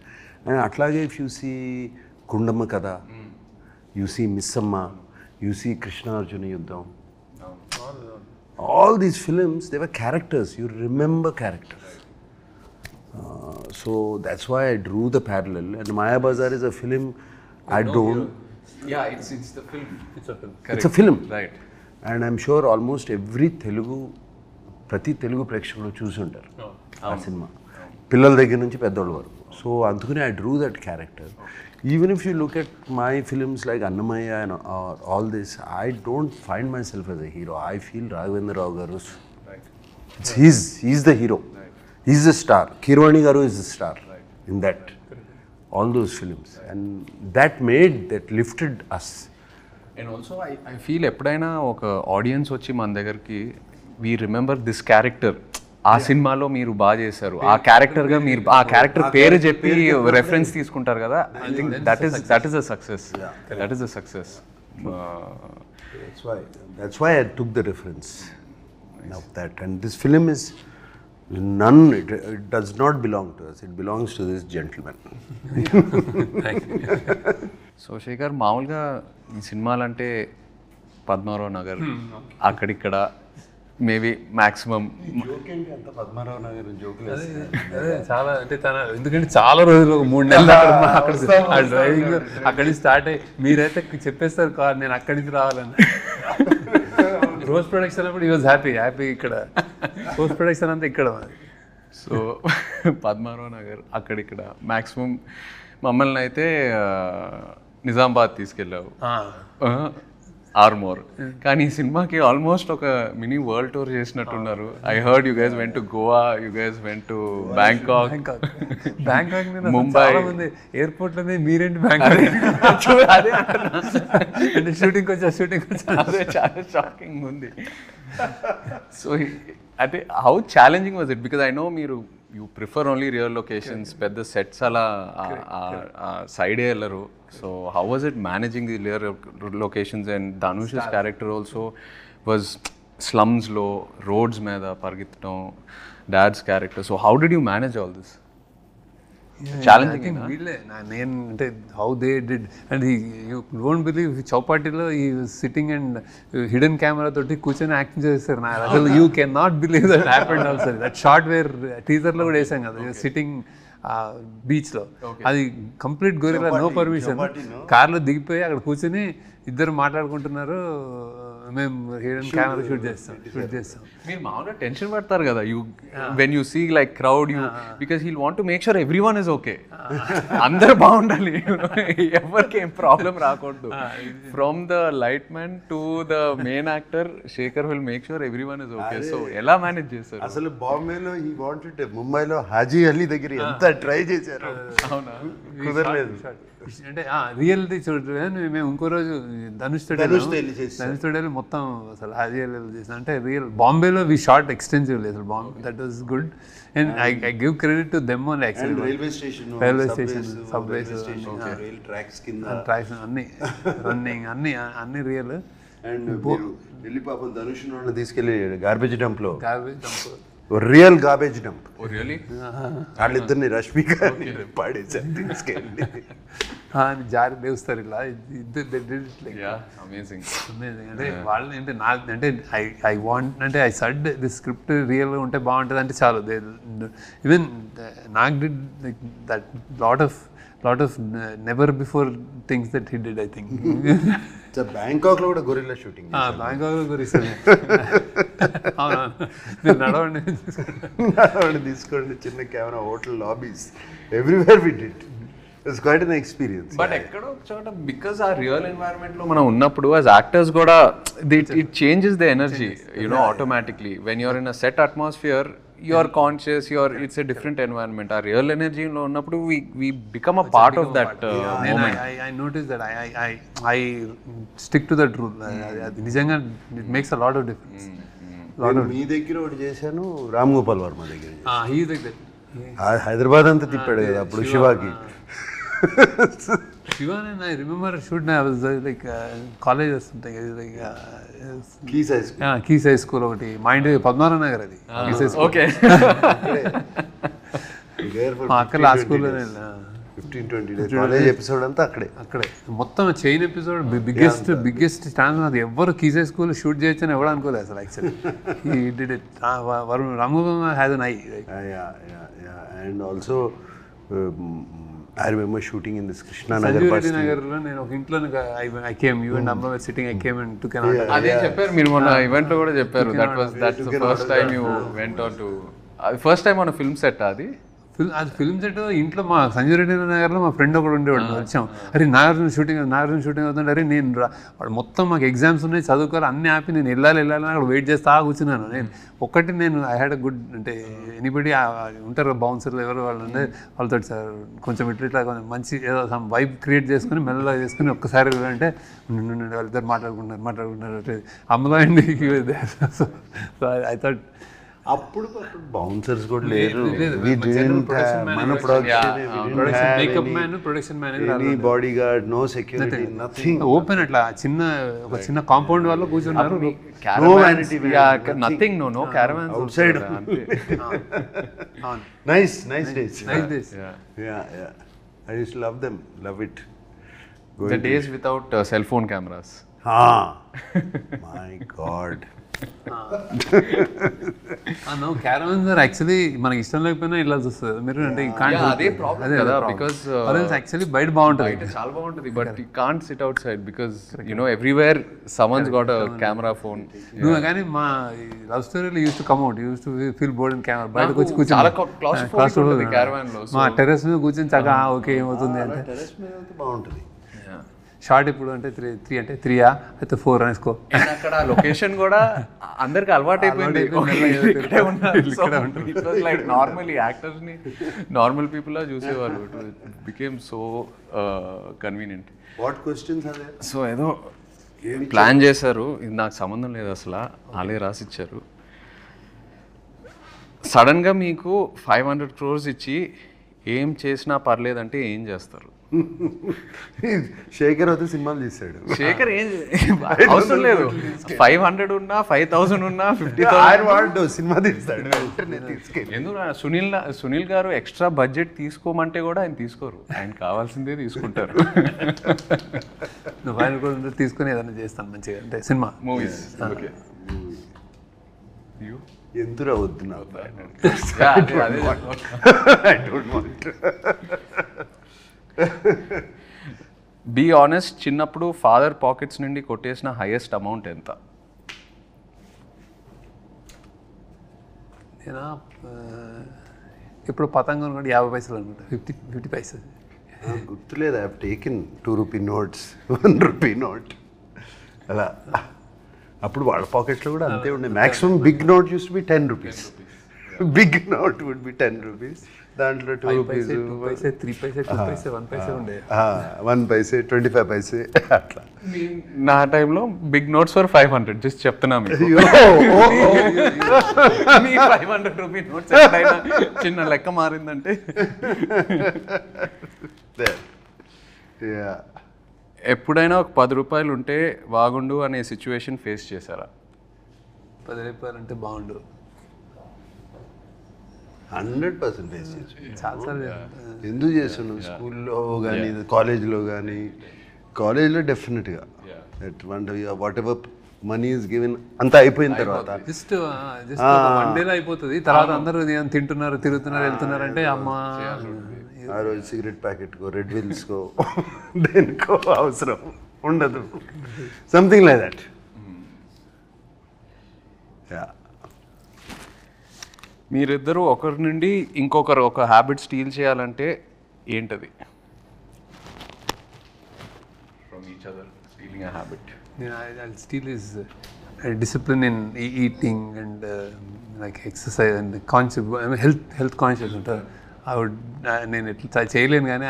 And అట్లాగే if you see Gundamma Katha, you see Missamma, you see Krishnarjuna Yuddham, all these films, they were characters. You remember characters. So that's why I drew the parallel. And Maya Bazaar is a film I don't. Yeah, it's the film. It's a film. Right. And I'm sure almost every ప్రతి తెలుగు ప్రేక్షకులు చూసి ఉంటారు ఆ cinema, పిల్లల దగ్గర నుంచి పెద్దోళ్ళ వరకు. సో అందుకని I drew that character. Even if you look at my films like Annamaya and all this, I don't find myself as a hero. I feel Raghavendra Rao garu. He's the hero. He's the star. Kirwani garu is the star in that. All those films. And that lifted us. And also I feel ఎప్పుడైనా ఒక audience వచ్చి మన దగ్గరికి we remember this character, ఆ సినిమాలో మీరు బాగా చేశారు, ఆ క్యారెక్టర్గా మీరు ఆ క్యారెక్టర్ పేరు చెప్పి రెఫరెన్స్ తీసుకుంటారు కదా, I think that is a success. That is a success. That's why I took the reference of that. And this film is it does not belong to us. It belongs to this gentleman. So Shekhar, మామూలుగా ఈ సినిమాలంటే పద్మారావు నగర్ అక్కడిక్కడ maybe maximum Padmarao Nagar అదే చాలా అంటే ఎందుకంటే చాలా రోజులు 3 నెలలు అక్కడ డ్రైవింగ్ అక్కడి స్టార్ట్ అయ్యి మీరైతే చెప్పేస్తారు కార్ నేను అక్కడి నుంచి రావాలని. రోజ్ ప్రొడక్షన్ అప్పుడు ఈ వాజ్ హ్యాపీ ఇక్కడ పోస్ట్ ప్రొడక్షన్ అంతా ఇక్కడ. సో పద్మారావు నగర్ అక్కడిక్కడ మ్యాక్సిమం మమ్మల్ని అయితే నిజామాబాద్ తీసుకెళ్ళావు, ఆర్మోర్. కానీ ఈ సినిమాకి ఆల్మోస్ట్ ఒక మినీ వరల్డ్ టూర్ చేసినట్టున్నారు. I heard you guys went to Goa, you guys went to Bangkok, Mumbai. Airport లోనే మీరేంటి బ్యాంకాక్ అంటే షూటింగ్ వచ్చా అదే చాలా షాకింగ్ ఉంది. సో అంటే how challenging was it? Because I know మీరు you prefer only real locations, పెద్ద సెట్స్ అలా సైడే వెళ్ళరు. So how was it managing the real locations? And Dhanush's character also was స్లమ్స్లో రోడ్స్ మీద పరిగెత్తడం, dad's character. So how did you manage all this? Challenging. వీళ్ళే నేను అంటే how they did and you don't believe చౌపాటిలో ఈ సిట్టింగ్ అండ్ హిడెన్ కెమెరా తోటి కూర్చొని యాక్టింగ్ చేస్తారు. అసలు you can not believe that happened also. That shot where టీజర్లో కూడా వేసాం కదా, సిట్టింగ్ బీచ్లో. అది కంప్లీట్ గొరిల్లా, నో పర్మిషన్. కార్లో దిగిపోయి అక్కడ కూర్చొని ఇద్దరు మాట్లాడుకుంటున్నారు, మేము హిడెన్ కెమెరా షూట్ చేస్తాం. మీరు మామూలుగా టెన్షన్ పడతారు కదా you when you see like crowd, you because he'll want to make sure every one is okay, అందరు బాగుండాలి, ఎవరికి ఏం ప్రాబ్లం రాకూడదు. From the light man to the main actor Shekhar will make sure every one is okay. So ఎలా manage చేస్తారు? అసలు బాంబేలో ఈ వాంటెడ్, ముంబైలో హాజీ అలీ దగ్గర ఎంత ట్రై చేశారు, అవునా? కుదరలేదు. అంటే రియల్ది చూడండి. మేము ఇంకో రోజు ధనుష్ తోడేలు మొత్తం అసలు హాజీ చేసాం. అంటే రియల్ బాంబేలో వి షార్ట్ ఎక్స్టెన్సివ్లీ అసలు that was good. And I give credit to them only. Actually railway station, subways, tracks అన్ని రన్నింగ్ అన్ని రియల్. అండ్ ఢిల్లీ పాపం ధనుష్ తీసుకెళ్ళి garbage dump real garbage dump. వాళ్ళిద్దరిని రష్మిక పాడేసారు తీసుకెళ్ళి, జారి లేస్తారు ఇట్లా. అమేజింగ్. అంటే వాళ్ళని అంటే అంటే ఐ వాంట్ అంటే ఐ సడ్ ది స్క్రిప్ట్ రియల్గా ఉంటే బాగుంటుంది అంటే చాలు. ఈవెన్ నాకు did like that lot of never before things that he did. I think Bangkok లో కూడా గొరిల్లా షూటింగ్, బ్యాంకాక్ లో గొరిల్లా. నడవండి తీసుకోండి, చిన్న camera, hotel lobbies, everywhere we did. It's quite an experience. But ఎక్కడో చోట బికాస్ ఆ రియల్ ఎన్వైరన్మెంట్ లో మనం ఉన్నప్పుడు యాజ్ యాక్టర్స్ కూడా it changes the energy, you know, automatically. When you are in a set atmosphere, you are conscious, it's a different environment. Our real energy lo unnappudu we become a part of that moment. I noticed that I stick to that rule. Nijanga it makes a lot of difference. మీ దగ్గర ఒకటి చేశాను, రామ్ గోపాల్ వర్మ దగ్గర. he is like that. Hyderabad అంతా తిప్పాడు కదా అప్పుడు శివాకి. Shiva and I remember shoot, I was like college or something. I was like Keys High School. Yeah, Keys High School ఒకటి mind Padmarao Nagar అది. Keys High School. Okay. అక్కడ ఆ స్కూల్లో 15-20 days కాలేజ్ ఎపిసోడ్ అంతా అక్కడే మొత్తం చైన్ ఎపిసోడ్ బిగ్గెస్ట్ ఛాన్స్. అది ఎవరు Keys High School షూట్ చేయొచ్చని ఎవరు అనుకోలేదు అసలు. Actually he did it. Ram Gopal has an eye. And also I remember shooting in this Krishna Nagar Sanjeev bus. Reddy నగర్లో నేను ఒక ఇంట్లో ఐ కేమ్ యూ అండ్ అమ్మ sitting I came and took అదే చెప్పారు మీరు మొన్న ఈవెంట్ లో కూడా చెప్పారు. That's the first time you went on to first time on film set అది ఫిల్మ్ సెట్ ఇంట్లో మా సంజయ్ రెడ్డి నగర్లో మా ఫ్రెండ్ ఒకడు ఉండేవాడు. వచ్చాం, అరే నాగార్జున షూటింగ్ అవుతుంటే, అరే నేను వాడు మొత్తం మాకు ఎగ్జామ్స్ ఉన్నాయి చదువుకోవాలి అన్నీ ఆపి నేను వెళ్ళాలి అక్కడ వెయిట్ చేస్తా కూర్చున్నాను. నేను ఐ హ్యాడ్ అ గుడ్ అంటే ఎనీబడి ఉంటారు బౌన్సర్లు ఎవరు వాళ్ళు అంటే వాళ్ళతో సార్ కొంచెం ఇట్లా కొంచెం మంచి ఏదో సమ్ వైబ్ క్రియేట్ చేసుకుని మెల్లగా చేసుకుని ఒక్కసారి అంటే వాళ్ళిద్దరు మాట్లాడుకుంటున్నారు అమ్మలో అండి. సో ఐ థాట్ అప్పుడు బౌన్సర్స్ కూడా లేరు. మన production makeup man production any bodyguard, no security, nothing. Open అట్లా ఒక చిన్న కాంపౌండ్ వాళ్ళు కూర్చున్నారు. Nothing, no caravans outside. Nice days. I used to love them, love it. The days without cell phone cameras. My God. No caravans or actually మనకి ఇష్టం లేకపోయినా ఇలా చూస్తుంది మీరు అంటే అదే ప్రాబ్లం కదా, బికాజ్ యాక్చువల్లీ బయట బాగుంటుంది, చాలా బాగుంటుంది, but you can't SIT out side because everywhere someone's got a camera phone. నువ్వు కానీ మా లవ్ స్టోరీలో use to come out, use to feel bored in camera. బయటకు వచ్చి కూర్చొని చాలా క్లాస్ క్యారవాన్ లో మా టెర్రస్ మీద కూర్చొని చక్కగా ఓకే ఏమవుతుంది అంటే టెర్రస్ మీద బాగుంటుంది. షార్ట్ ఇప్పుడు అంటే 3 అంటే 3 అయితే 4 అనేసుకో. అక్కడ లొకేషన్ కూడా అందరికి అలవాటు అయిపోయింది. లైక్ నార్మల్ యాక్టర్స్ ని నార్మల్ పీపుల్ లా చూసేవాళ్ళు. It became so convenient. What questions are there? So ఏదో ప్లాన్ చేశారు, ఇది నాకు సంబంధం లేదు అసలు, వాళ్ళే రాసిచ్చారు. సడన్గా మీకు 500 crores ఇచ్చి ఏం చేసినా పర్లేదంటే ఏం చేస్తారు? శేఖర్ అయితే సినిమాలు తీసాడు. శేఖర్ ఏం అవసరం లేదు, 500 ఉన్నా 5000 ఉన్నా 50,000 సినిమా తీస్తాడు. ఎందుకు సునీల్ గారు ఎక్స్ట్రా బడ్జెట్ తీసుకోమంటే కూడా ఆయన తీసుకోరు, ఆయన కావాల్సిందే తీసుకుంటారు. నువ్వు ఆయన కూడా తీసుకుని ఏదైనా చేస్తాను మంచిగా అంటే సినిమా మూవీస్. ఓకే ఎంతురా వద్దు నాకు. బీ ఆనెస్ట్, చిన్నప్పుడు ఫాదర్ పాకెట్స్ నుండి కొట్టేసిన హైయెస్ట్ అమౌంట్ ఎంత? నేను ఇప్పుడు పతంగం కూడా 50 పైసలు అనుకుంటా, 50 పైసలు గుర్తులేదు. I have taken 2 rupee notes, 1 rupee note అలా. అప్పుడు వాళ్ళ పాకెట్స్లో కూడా అంతే ఉండే. Maximum big note used to be 10 rupees. Big note would be 10 rupees. దాంట్లో 2 రూపీస్, 2 పైసే, 3 పైసే, 2 పైసే, 1 పైసే ఉండే. 1 పైసే, 25 పైసే అట్లా. నా టైంలో బిగ్ నోట్స్ ఫర్ 500 జస్ట్ చెప్తున్నా మీకు. మీ 500 రూపీ నోట్స్ ఎప్పుడైనా చిన్న లెక్క మారిందంటే ఎప్పుడైనా ఒక 10 రూపాయలు ఉంటే బాగుండు అనే సిచ్యువేషన్ ఫేస్ చేశారా? 10 రూపాయలు అంటే బాగుండు 100% ఫేస్ చేసాను. చాలాసార్లు ఎందుకు చేస్తున్నావు? స్కూల్లో కానీ కాలేజ్లో కానీ. కాలేజ్లో డెఫినెట్గా what ever money is given అంతా అయిపోయిన తర్వాత జస్ట్ 1 డేలో అయిపోతుంది. తర్వాత అందరూ తింటున్నారు, తిరుగుతున్నారు, వెళ్తున్నారు అంటే అమ్మ ఆ రోజు సిగరెట్ ప్యాకెట్కో, రెడ్ విల్స్కో, దేనికో అవసరం ఉండదు. Something like that. మీరిద్దరూ ఒకరి నుండి ఇంకొకరు ఒక హ్యాబిట్ స్టీల్ చేయాలంటే ఏంటది? From each other stealing a habit. I'll steal is discipline in eating and like exercise and conscious, health conscious ఉంటారు. నేను ఎట్లా చేయలేను కానీ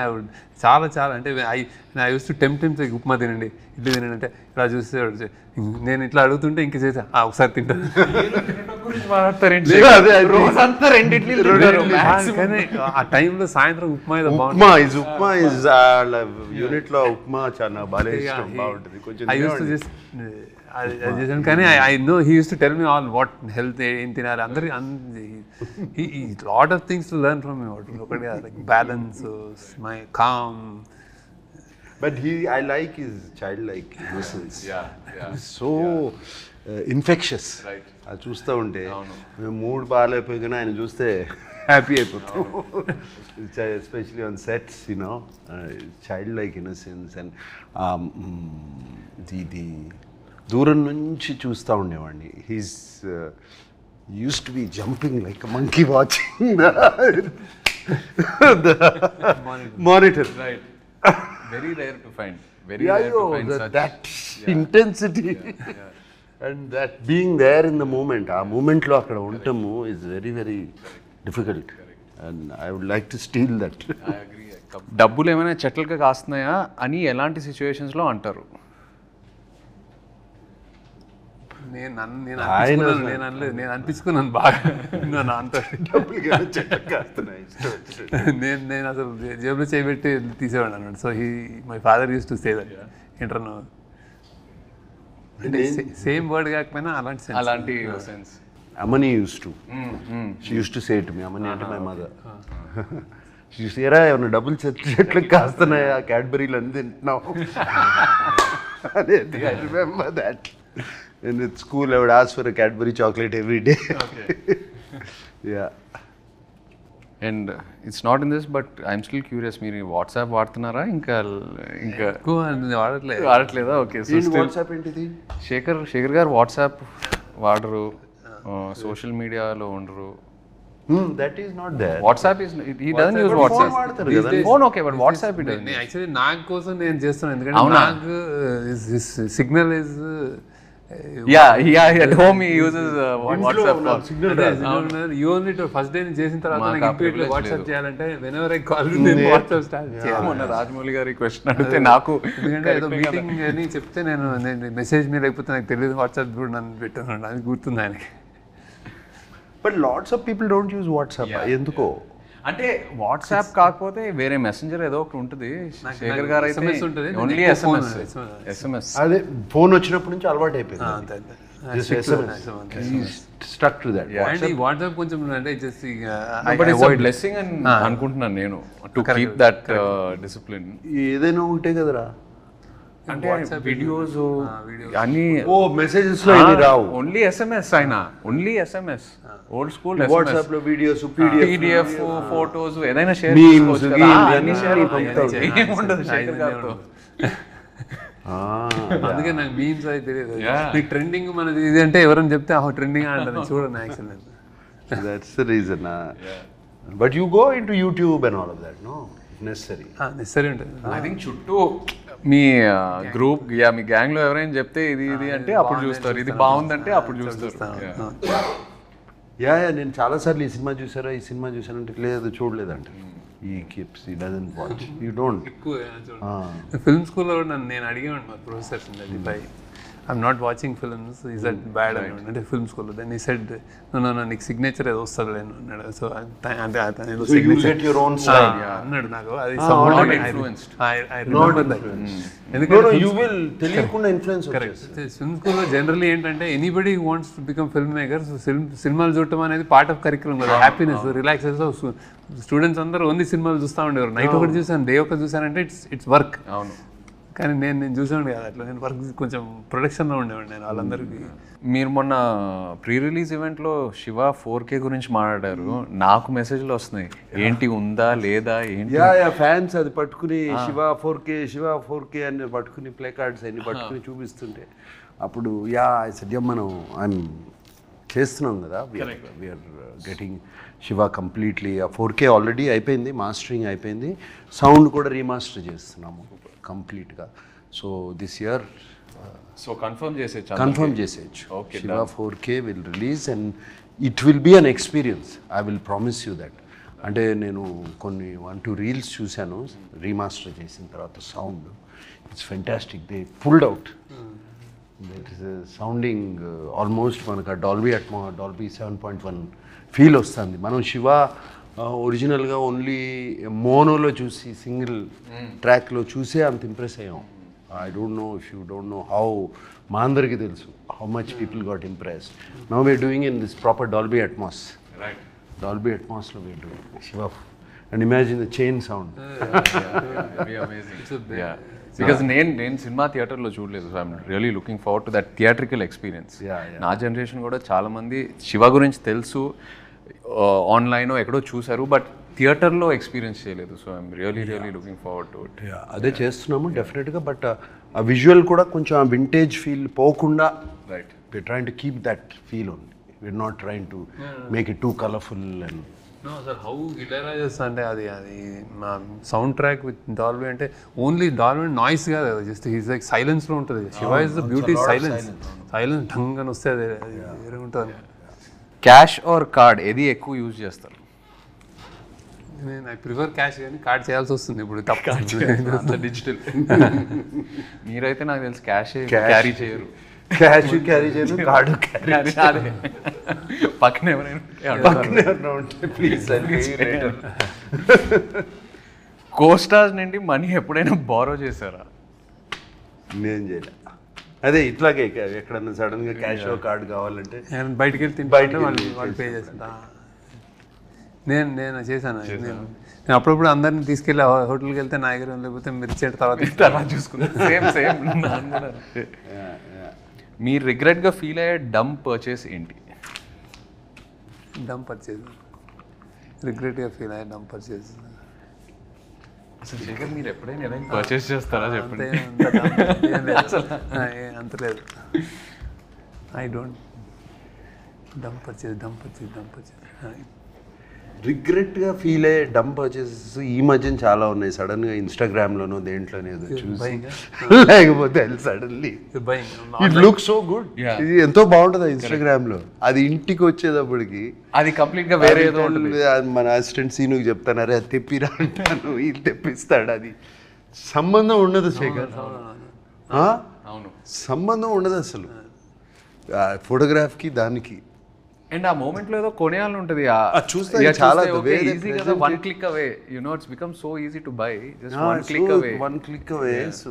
చాలా అంటే I use to tempt upma తినండి, ఇడ్లీ తినండి అంటే ఇలా చూస్తే నేను ఇట్లా అడుగుతుంటే ఇంక చేసా ఒకసారి తింటాను. కానీ ఆ టైంలో సాయంత్రం ఉప్మా యూనిట్లో ఉప్మా చాలా బాగా ఇష్టం, బాగుంటుంది కొంచెం. ఐ యూస్ టు జస్ట్ చేశాను కానీ I know he used to tell me all what health ఏం తినాలి అందరి lot of things to learn from me. ఒకటి like balance, my calm. But I like his childlike innocence. So infectious. అది చూస్తూ ఉంటే mood బాగాలేకపోయినా ఆయన చూస్తే హ్యాపీ అయిపోతాం. Especially on sets, child like innocence. And ఇది దూరం నుంచి చూస్తూ ఉండేవాడిని. He's used to be jumping like a monkey watching the monitor. Right. Very rare to find. Very Yeah, rare to find such. that intensity. And that being there in the moment, ఆ మూమెంట్లో అక్కడ ఉండటము is very, very difficult. And I would like to steal that. I agree. డబ్బులు ఏమైనా చెట్లుగా కాస్తున్నాయా అని ఎలాంటి సిచ్యువేషన్స్లో అంటారు? నేను అనిపించుకున్నాను బాగా. అంత నేను అసలు జేబులో చేయబెట్టి తీసేవాడు అన్నాడు. So my father used to say that ఇంటర్నో, అంటే సేమ్ వర్డ్ కాకపోయినా అలాంటి sense. Amani used to. She used to say to me, Amani అంటే my mother. She used to say, ఏమన్నా డబ్బులు చెట్లు కాస్తున్నాయా, క్యాడ్బరీలు అన్ని తింటున్నావు అనేది. I remember that. And at school, I would ask for a Cadbury chocolate every day. Okay. Yeah. And it's not in this, but I'm still curious. మీరు WhatsApp వాడుతున్నారా? ఇంకా వాడట్లేదా? Okay. So WhatsApp ఏంటిది? శేఖర్ గారు వాట్సాప్ వాడరు, social మీడియాలో ఉండరు. That is not there. WhatsApp is he doesn't use WhatsApp. Phone okay, but WhatsApp he doesn't. Actually నాకు కోసం నేను చేస్తున్నాను, ఎందుకంటే నాకు signal is at home he uses WhatsApp call. You only to first day చేసిన తర్వాత నాకు ఇప్పటికే వాట్సాప్ చేయాలంటే whenever I call you నేను వాట్సాప్ స్టార్ట్ చేయాలి. మొన్న రాజమౌళి గారి క్వశ్చన్ అడిగితే నాకు ఎందుకంటే ఏదో మీటింగ్ అని చెప్తే నేను మెసేజ్ మీద లేకపోతే నాకు తెలియదు వాట్సాప్ కూడా నన్ను పెట్టాను, అది గుర్తుంది ఆయనకి. But lots of people don't use WhatsApp. ఎందుకో అంటే వాట్సాప్ కాకపోతే వేరే మెసెంజర్ ఏదో ఒకటి ఉంటుంది. శేఖర్ గారు అయితే ఓన్లీ SMS. అదే ఫోన్ వచ్చినప్పటి నుంచి అలవాటు అయిపోయింది. Stuck to that. అండ్ ఈ వాట్సాప్ కొంచెం అంటే జస్ట్ బ్లెస్సింగ్ అని అనుకుంటున్నాను నేను, టు కీప్ దట్ డిసిప్లిన్. ఏదైనా ఒకటే కదరా, అంటే వీడియోస్ అన్ని మెసేజెస్ లో ఇవి రావు, ఓన్లీ SMS అయినా only SMS. Old school WhatsApp లో వీడియోస్, PDF ఫోటోస్ ఏదైనా షేర్ Memes, అన్ని షేర్ ఏముండదు శేఖర్ గారితో. అందుకే నాకు మీమ్స్ అయితే తెలియదు. మీకు ట్రెండింగ్ మనది ఇది అంటే ఎవరైనా చెప్తే ట్రెండింగ్ అంటారు, చూడండి actual. That's the reason. But you go into YouTube and all of that, no? Necessary ఉంటుంది. ఐ థింక్ చుట్టూ మీ గ్రూప్ మీ గ్యాంగ్ లో ఎవరైనా చెప్తే ఇది అంటే అప్పుడు చూస్తారు, ఇది బాగుందంటే అప్పుడు చూస్తారు. నేను చాలాసార్లు ఈ సినిమా చూసానంటే లేదు చూడలేదంట. ఈ కీప్స్ ఈ doesn't watch, you don't. Film స్కూల్లో కూడా నేను అడిగేవాడు మా professors, I'm not watching films, is that bad అని అంటే ఫిల్మ్ స్కూల్లో. దెన్ ఈ సెడ్ నో నీకు సిగ్నేచర్ ఏదో వస్తుంది లేను అన్నాడు. సో అంటే అన్నాడు నాకు, అది ఫిల్మ్ స్కూల్లో జనరల్లీ ఏంటంటే anybody wants to become film maker. So సినిమాలు చూడటం అనేది పార్ట్ ఆఫ్ కరిక్యులం కదా, హ్యాపీనెస్, రిలాక్సేషన్. స్టూడెంట్స్ అందరూ ఓన్లీ సినిమాలు చూస్తూ ఉండేవారు. నైట్ ఒకటి చూసాను, డే ఒకటి చూసానంటే ఇట్స్ వర్క్. అవును, కానీ నేను చూసేవాడిని కదా అట్లా. నేను వర్క్ కొంచెం ప్రొడక్షన్లో ఉండేవాడిని నేను వాళ్ళందరికీ. మీరు మొన్న ప్రీ రిలీజ్ ఈవెంట్లో శివ 4K గురించి మాట్లాడారు. నాకు మెసేజ్లు వస్తున్నాయి, ఏంటి ఉందా లేదా ఏంటి. ఫ్యాన్స్ అది పట్టుకుని శివ 4K అని పట్టుకుని ప్లే కార్డ్స్ అన్ని పట్టుకుని చూపిస్తుంటే అప్పుడు సద్యం మనం చేస్తున్నాం కదా, వీఆర్ గెటింగ్ శివ కంప్లీట్లీ. ఆ 4K ఆల్రెడీ అయిపోయింది, మాస్టరింగ్ అయిపోయింది, సౌండ్ కూడా రీమాస్టర్ చేస్తున్నాము కంప్లీట్గా. సో దిస్ ఇయర్ కన్ఫర్మ్ చేసేయచ్చు. Shiva 4K will release and it will be an experience. I will promise you that. అంటే నేను కొన్ని 1-2 రీల్స్ చూశాను రీమాస్టర్ చేసిన తర్వాత. Sound it's fantastic. They pulled out. That is sounding almost మనకు డాల్బీ 7.1 ఫీల్ వస్తుంది. మనం శివ ఒరిజినల్గా ఓన్లీ మోనోలో చూసి సింగిల్ ట్రాక్లో చూసే అంత ఇంప్రెస్ అయ్యాం. I don't know if you don't know how, మా అందరికీ తెలుసు how much people got impress. Now we are doing in this proper Dolby Atmos. Dolby అట్మాస్లో we are doing Shiva. And imagine the chain sound. Because నేను సినిమా థియేటర్లో చూడలేదు. So I'm really looking forward to that theatrical experience. నా generation కూడా చాలామంది శివ గురించి తెలుసు, ఆన్లైన్ ఎక్కడో చూసారు బట్ థియేటర్లో ఎక్స్పీరియన్స్ చేయలేదు. So I'm really looking forward to it. అదే చేస్తున్నాము డెఫినెట్గా. బట్ ఆ విజువల్ కూడా కొంచెం ఆ వింటేజ్ ఫీల్ పోకుండా right we're trying to keep that feel only. We're not trying to make it too colorful and no sir how హిలరైజెస్ అంటే అది మా సౌండ్ ట్రాక్ విత్ డాల్బీ అంటే ఓన్లీ డాల్బీ నాయిస్ కాదు కదా, జస్ట్ హీస్ లైక్ సైలెన్స్లో ఉంటుంది. Shiva is the beauty silence ఢంగ్ అని వస్తే అది వేరే ఉంటుంది. క్యాష్ ఆర్ కార్డ్ ఏది ఎక్కువ యూజ్ చేస్తారు? నేను ఐ ప్రిఫర్ క్యాష్ కానీ కార్డ్ చేయాల్సి వస్తుంది ఇప్పుడు తప్ప. డిజిటల్ మీరైతే నాకు తెలిసి క్యాష్ క్యారీ చేయరు. క్యాష్ క్యారీ చేయను, కార్డు క్యారీ పక్కన ఎవరైనా ఉంటే ప్లీజ్ కోస్టార్స్ నుండి మనీ ఎప్పుడైనా బారో చేశారా? నేను చేయలే. అదే ఇట్లాగే ఎక్కడన్నా సడన్ గా క్యాష్ కార్డు కావాలంటే బయటికి వెళ్ళి తింటే వాళ్ళు పే చేస్తా. నేను చేశాను. నేను అప్పుడప్పుడు అందరిని తీసుకెళ్ళి హోటల్కి వెళ్తే నా దగ్గర లేకపోతే మీరు ఇచ్చేట తర్వాత చూసుకున్నాను. Same same. మీరు రిగ్రెట్గా ఫీల్ అయ్యే డమ్ పర్చేస్ ఏంటి? డమ్ పర్చేజ్ రిగ్రెట్గా ఫీల్ అయ్యే డమ్ పర్చేజ్ అసలు శేఖర్ మీరు ఎప్పుడైనా ఏదైనా పర్చేస్ చేస్తారా చెప్పండి. అంత లేదు. I don't dumb purchase. రిగ్రెట్గా ఫీల్ అయ్యే డమ్ పర్చేసెస్ ఈ మధ్యన చాలా ఉన్నాయి. సడన్గా ఇన్స్టాగ్రామ్లోనో దేంట్లోనే ఏదో చూసి లేకపోతే suddenly it look so good, ఇది ఎంతో బాగుంటుంది ఇన్స్టాగ్రామ్లో. అది ఇంటికి వచ్చేటప్పటికి అది కంప్లీట్గా వేరే ఏదో ఉంటుంది. మన అసిస్టెంట్ సీనుకి చెప్తాను, అరే అది తెప్పిరా అంటాను, ఇది తెప్పిస్తాడు. అది సంబంధం ఉండదు శేఖర్, అవును సంబంధం ఉండదు అసలు ఫోటోగ్రాఫ్కి దానికి. అండ్ ఆ మూమెంట్లో ఏదో కొనేయాలని ఉంటుంది. చూస్తే చాలా ఈజీ కదా, one click away. You know it's become so easy to buy, just one click away. So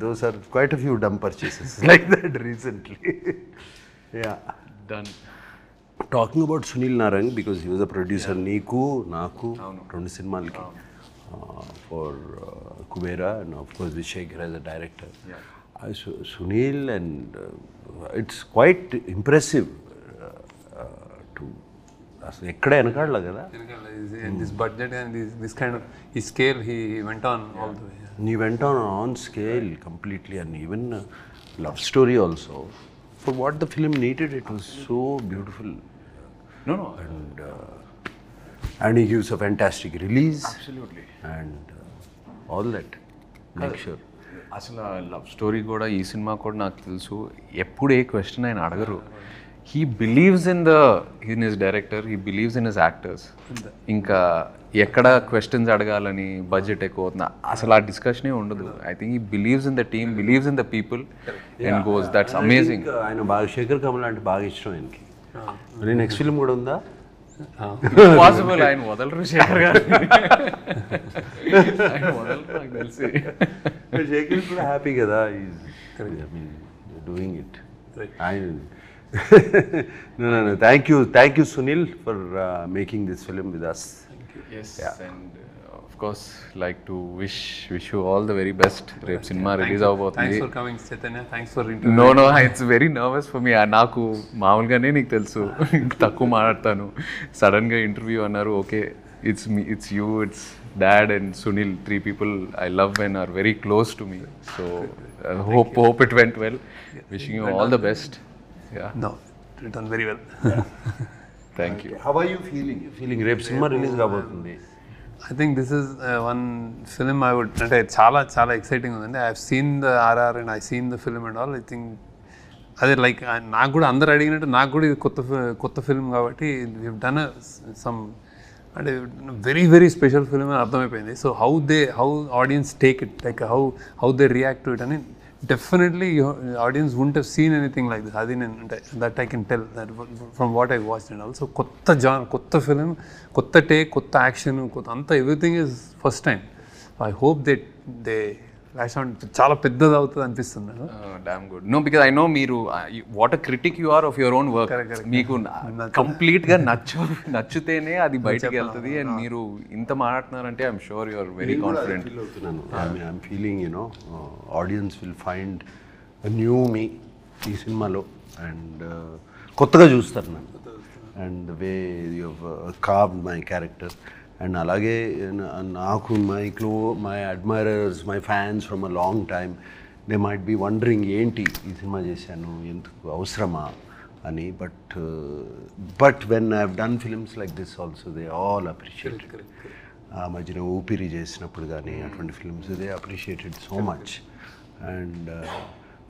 those are quite a few dumb purchases like that recently. Yeah done. Talking about Sunil Narang, because he was a producer నీకు నాకు 2 సినిమాలకి for Kubera and of course విశేఖర్ as a director. Sunil and it's quite impressive. అసలు ఎక్కడ వెనకాడలే కదా. This budget and this kind of ఈ scale he went on all the way. He went on scale completely, and even love story also. For what the film needed, it was so beautiful. No. And he gives a fantastic release. Absolutely. And all that. Make sure. అసలు love story కూడా ఈ cinema కూడా నాకు తెలుసు ఎప్పుడు ఏ question ఆయన అడగరు. He believes in his director, he believes in his actors. ఇంకా ఎక్కడ క్వశ్చన్స్ అడగాలని బడ్జెట్ ఎక్కువ అవుతుంది అసలు ఆ డిస్కషనే ఉండదు. I think he believes in the team, believes in the people and goes. That's amazing. ఆయన బాగా శేఖర్ కమల్ అంటే బాగా ఇష్టం ఆయనకి. మరి నెక్స్ట్ ఫిల్మ్ కూడా ఉందా? పాసిబుల్. ఆయన వదలరు శేఖర్ గారు, ఆయన వదలరు నాకు తెలిసి. శేఖర్ కూడా హ్యాపీ కదా, doing it. No. Thank you, Sunil, for making this film with us. Yes, and of course, like to wish you all the very best. Rep cinema release avabothundi. Thanks for coming, Chaitanya. Thanks for interview. No, it's very nervous for me. Naaku maamulgane neeku telusu takku maadtanu. Sudden ga interview annaru. Okay, it's me, it's you, it's Dad and Sunil. 3 people I love and are very close to me. So hope it went well. Wishing you all the best. Yeah. No, it done very well. Thank you. How are you feeling? Rep cinema release kabotundi. I think this is one film I would అంటే చాలా exciting ఉందండి. I have seen the RR and I seen the film and all. I think అదే like నాకు కూడా అందరు అడిగినట్టు నాకు కూడా ఇది కొత్త ఫిల్మ్ కాబట్టి వీ హవ్ డన్ సమ్ అంటే వెరీ స్పెషల్ ఫిల్మ్ అని అర్థమైపోయింది. So how audience take it, like how they react to it అని definitely audience won't have seen anything like this. అది నేను అంటే that I can tell that from what I watched and also కొత్త film, కొత్త take, కొత్త action, అంతా everything is first time. I hope they lash on చాలా పెద్దది అవుతుంది అనిపిస్తుంది. Damn good. No, because I know మీరు what a critic you are of your own work. మీకు కంప్లీట్గా నచ్చితేనే అది బయటకు వెళ్తుంది. అండ్ మీరు ఇంత మాట్లాడుతున్నారంటే I'm sure you are very confident. I'm feeling audience will find new me ఈ సినిమాలో అండ్ కొత్తగా చూస్తారు నన్ను. And the way you carved my character. And అలాగే నాకు my admirers, my fans from a long time, they might be wondering ఏంటి ఈ సినిమా చేశాను, ఎందుకు అవసరమా అని. But when I have done films like this also they all appreciated. ఆ మధ్యన ఊపిరి చేసినప్పుడు కానీ అటువంటి films they appreciated so much. And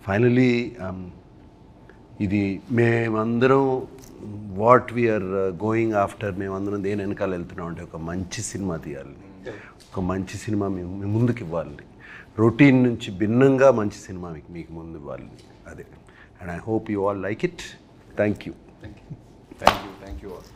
finally ఇది మేమందరం వాట్ వీఆర్ గోయింగ్ ఆఫ్టర్, మేమందరం దేని వెనకాల వెళ్తున్నాం అంటే ఒక మంచి సినిమా తీయాలని, ఒక మంచి సినిమా మేము ముందుకు ఇవ్వాలని, రొటీన్ నుంచి భిన్నంగా మంచి సినిమా మీకు ముందు ఇవ్వాలని, అదే. And I hope you all like it. Thank you. Thank you. Thank you all.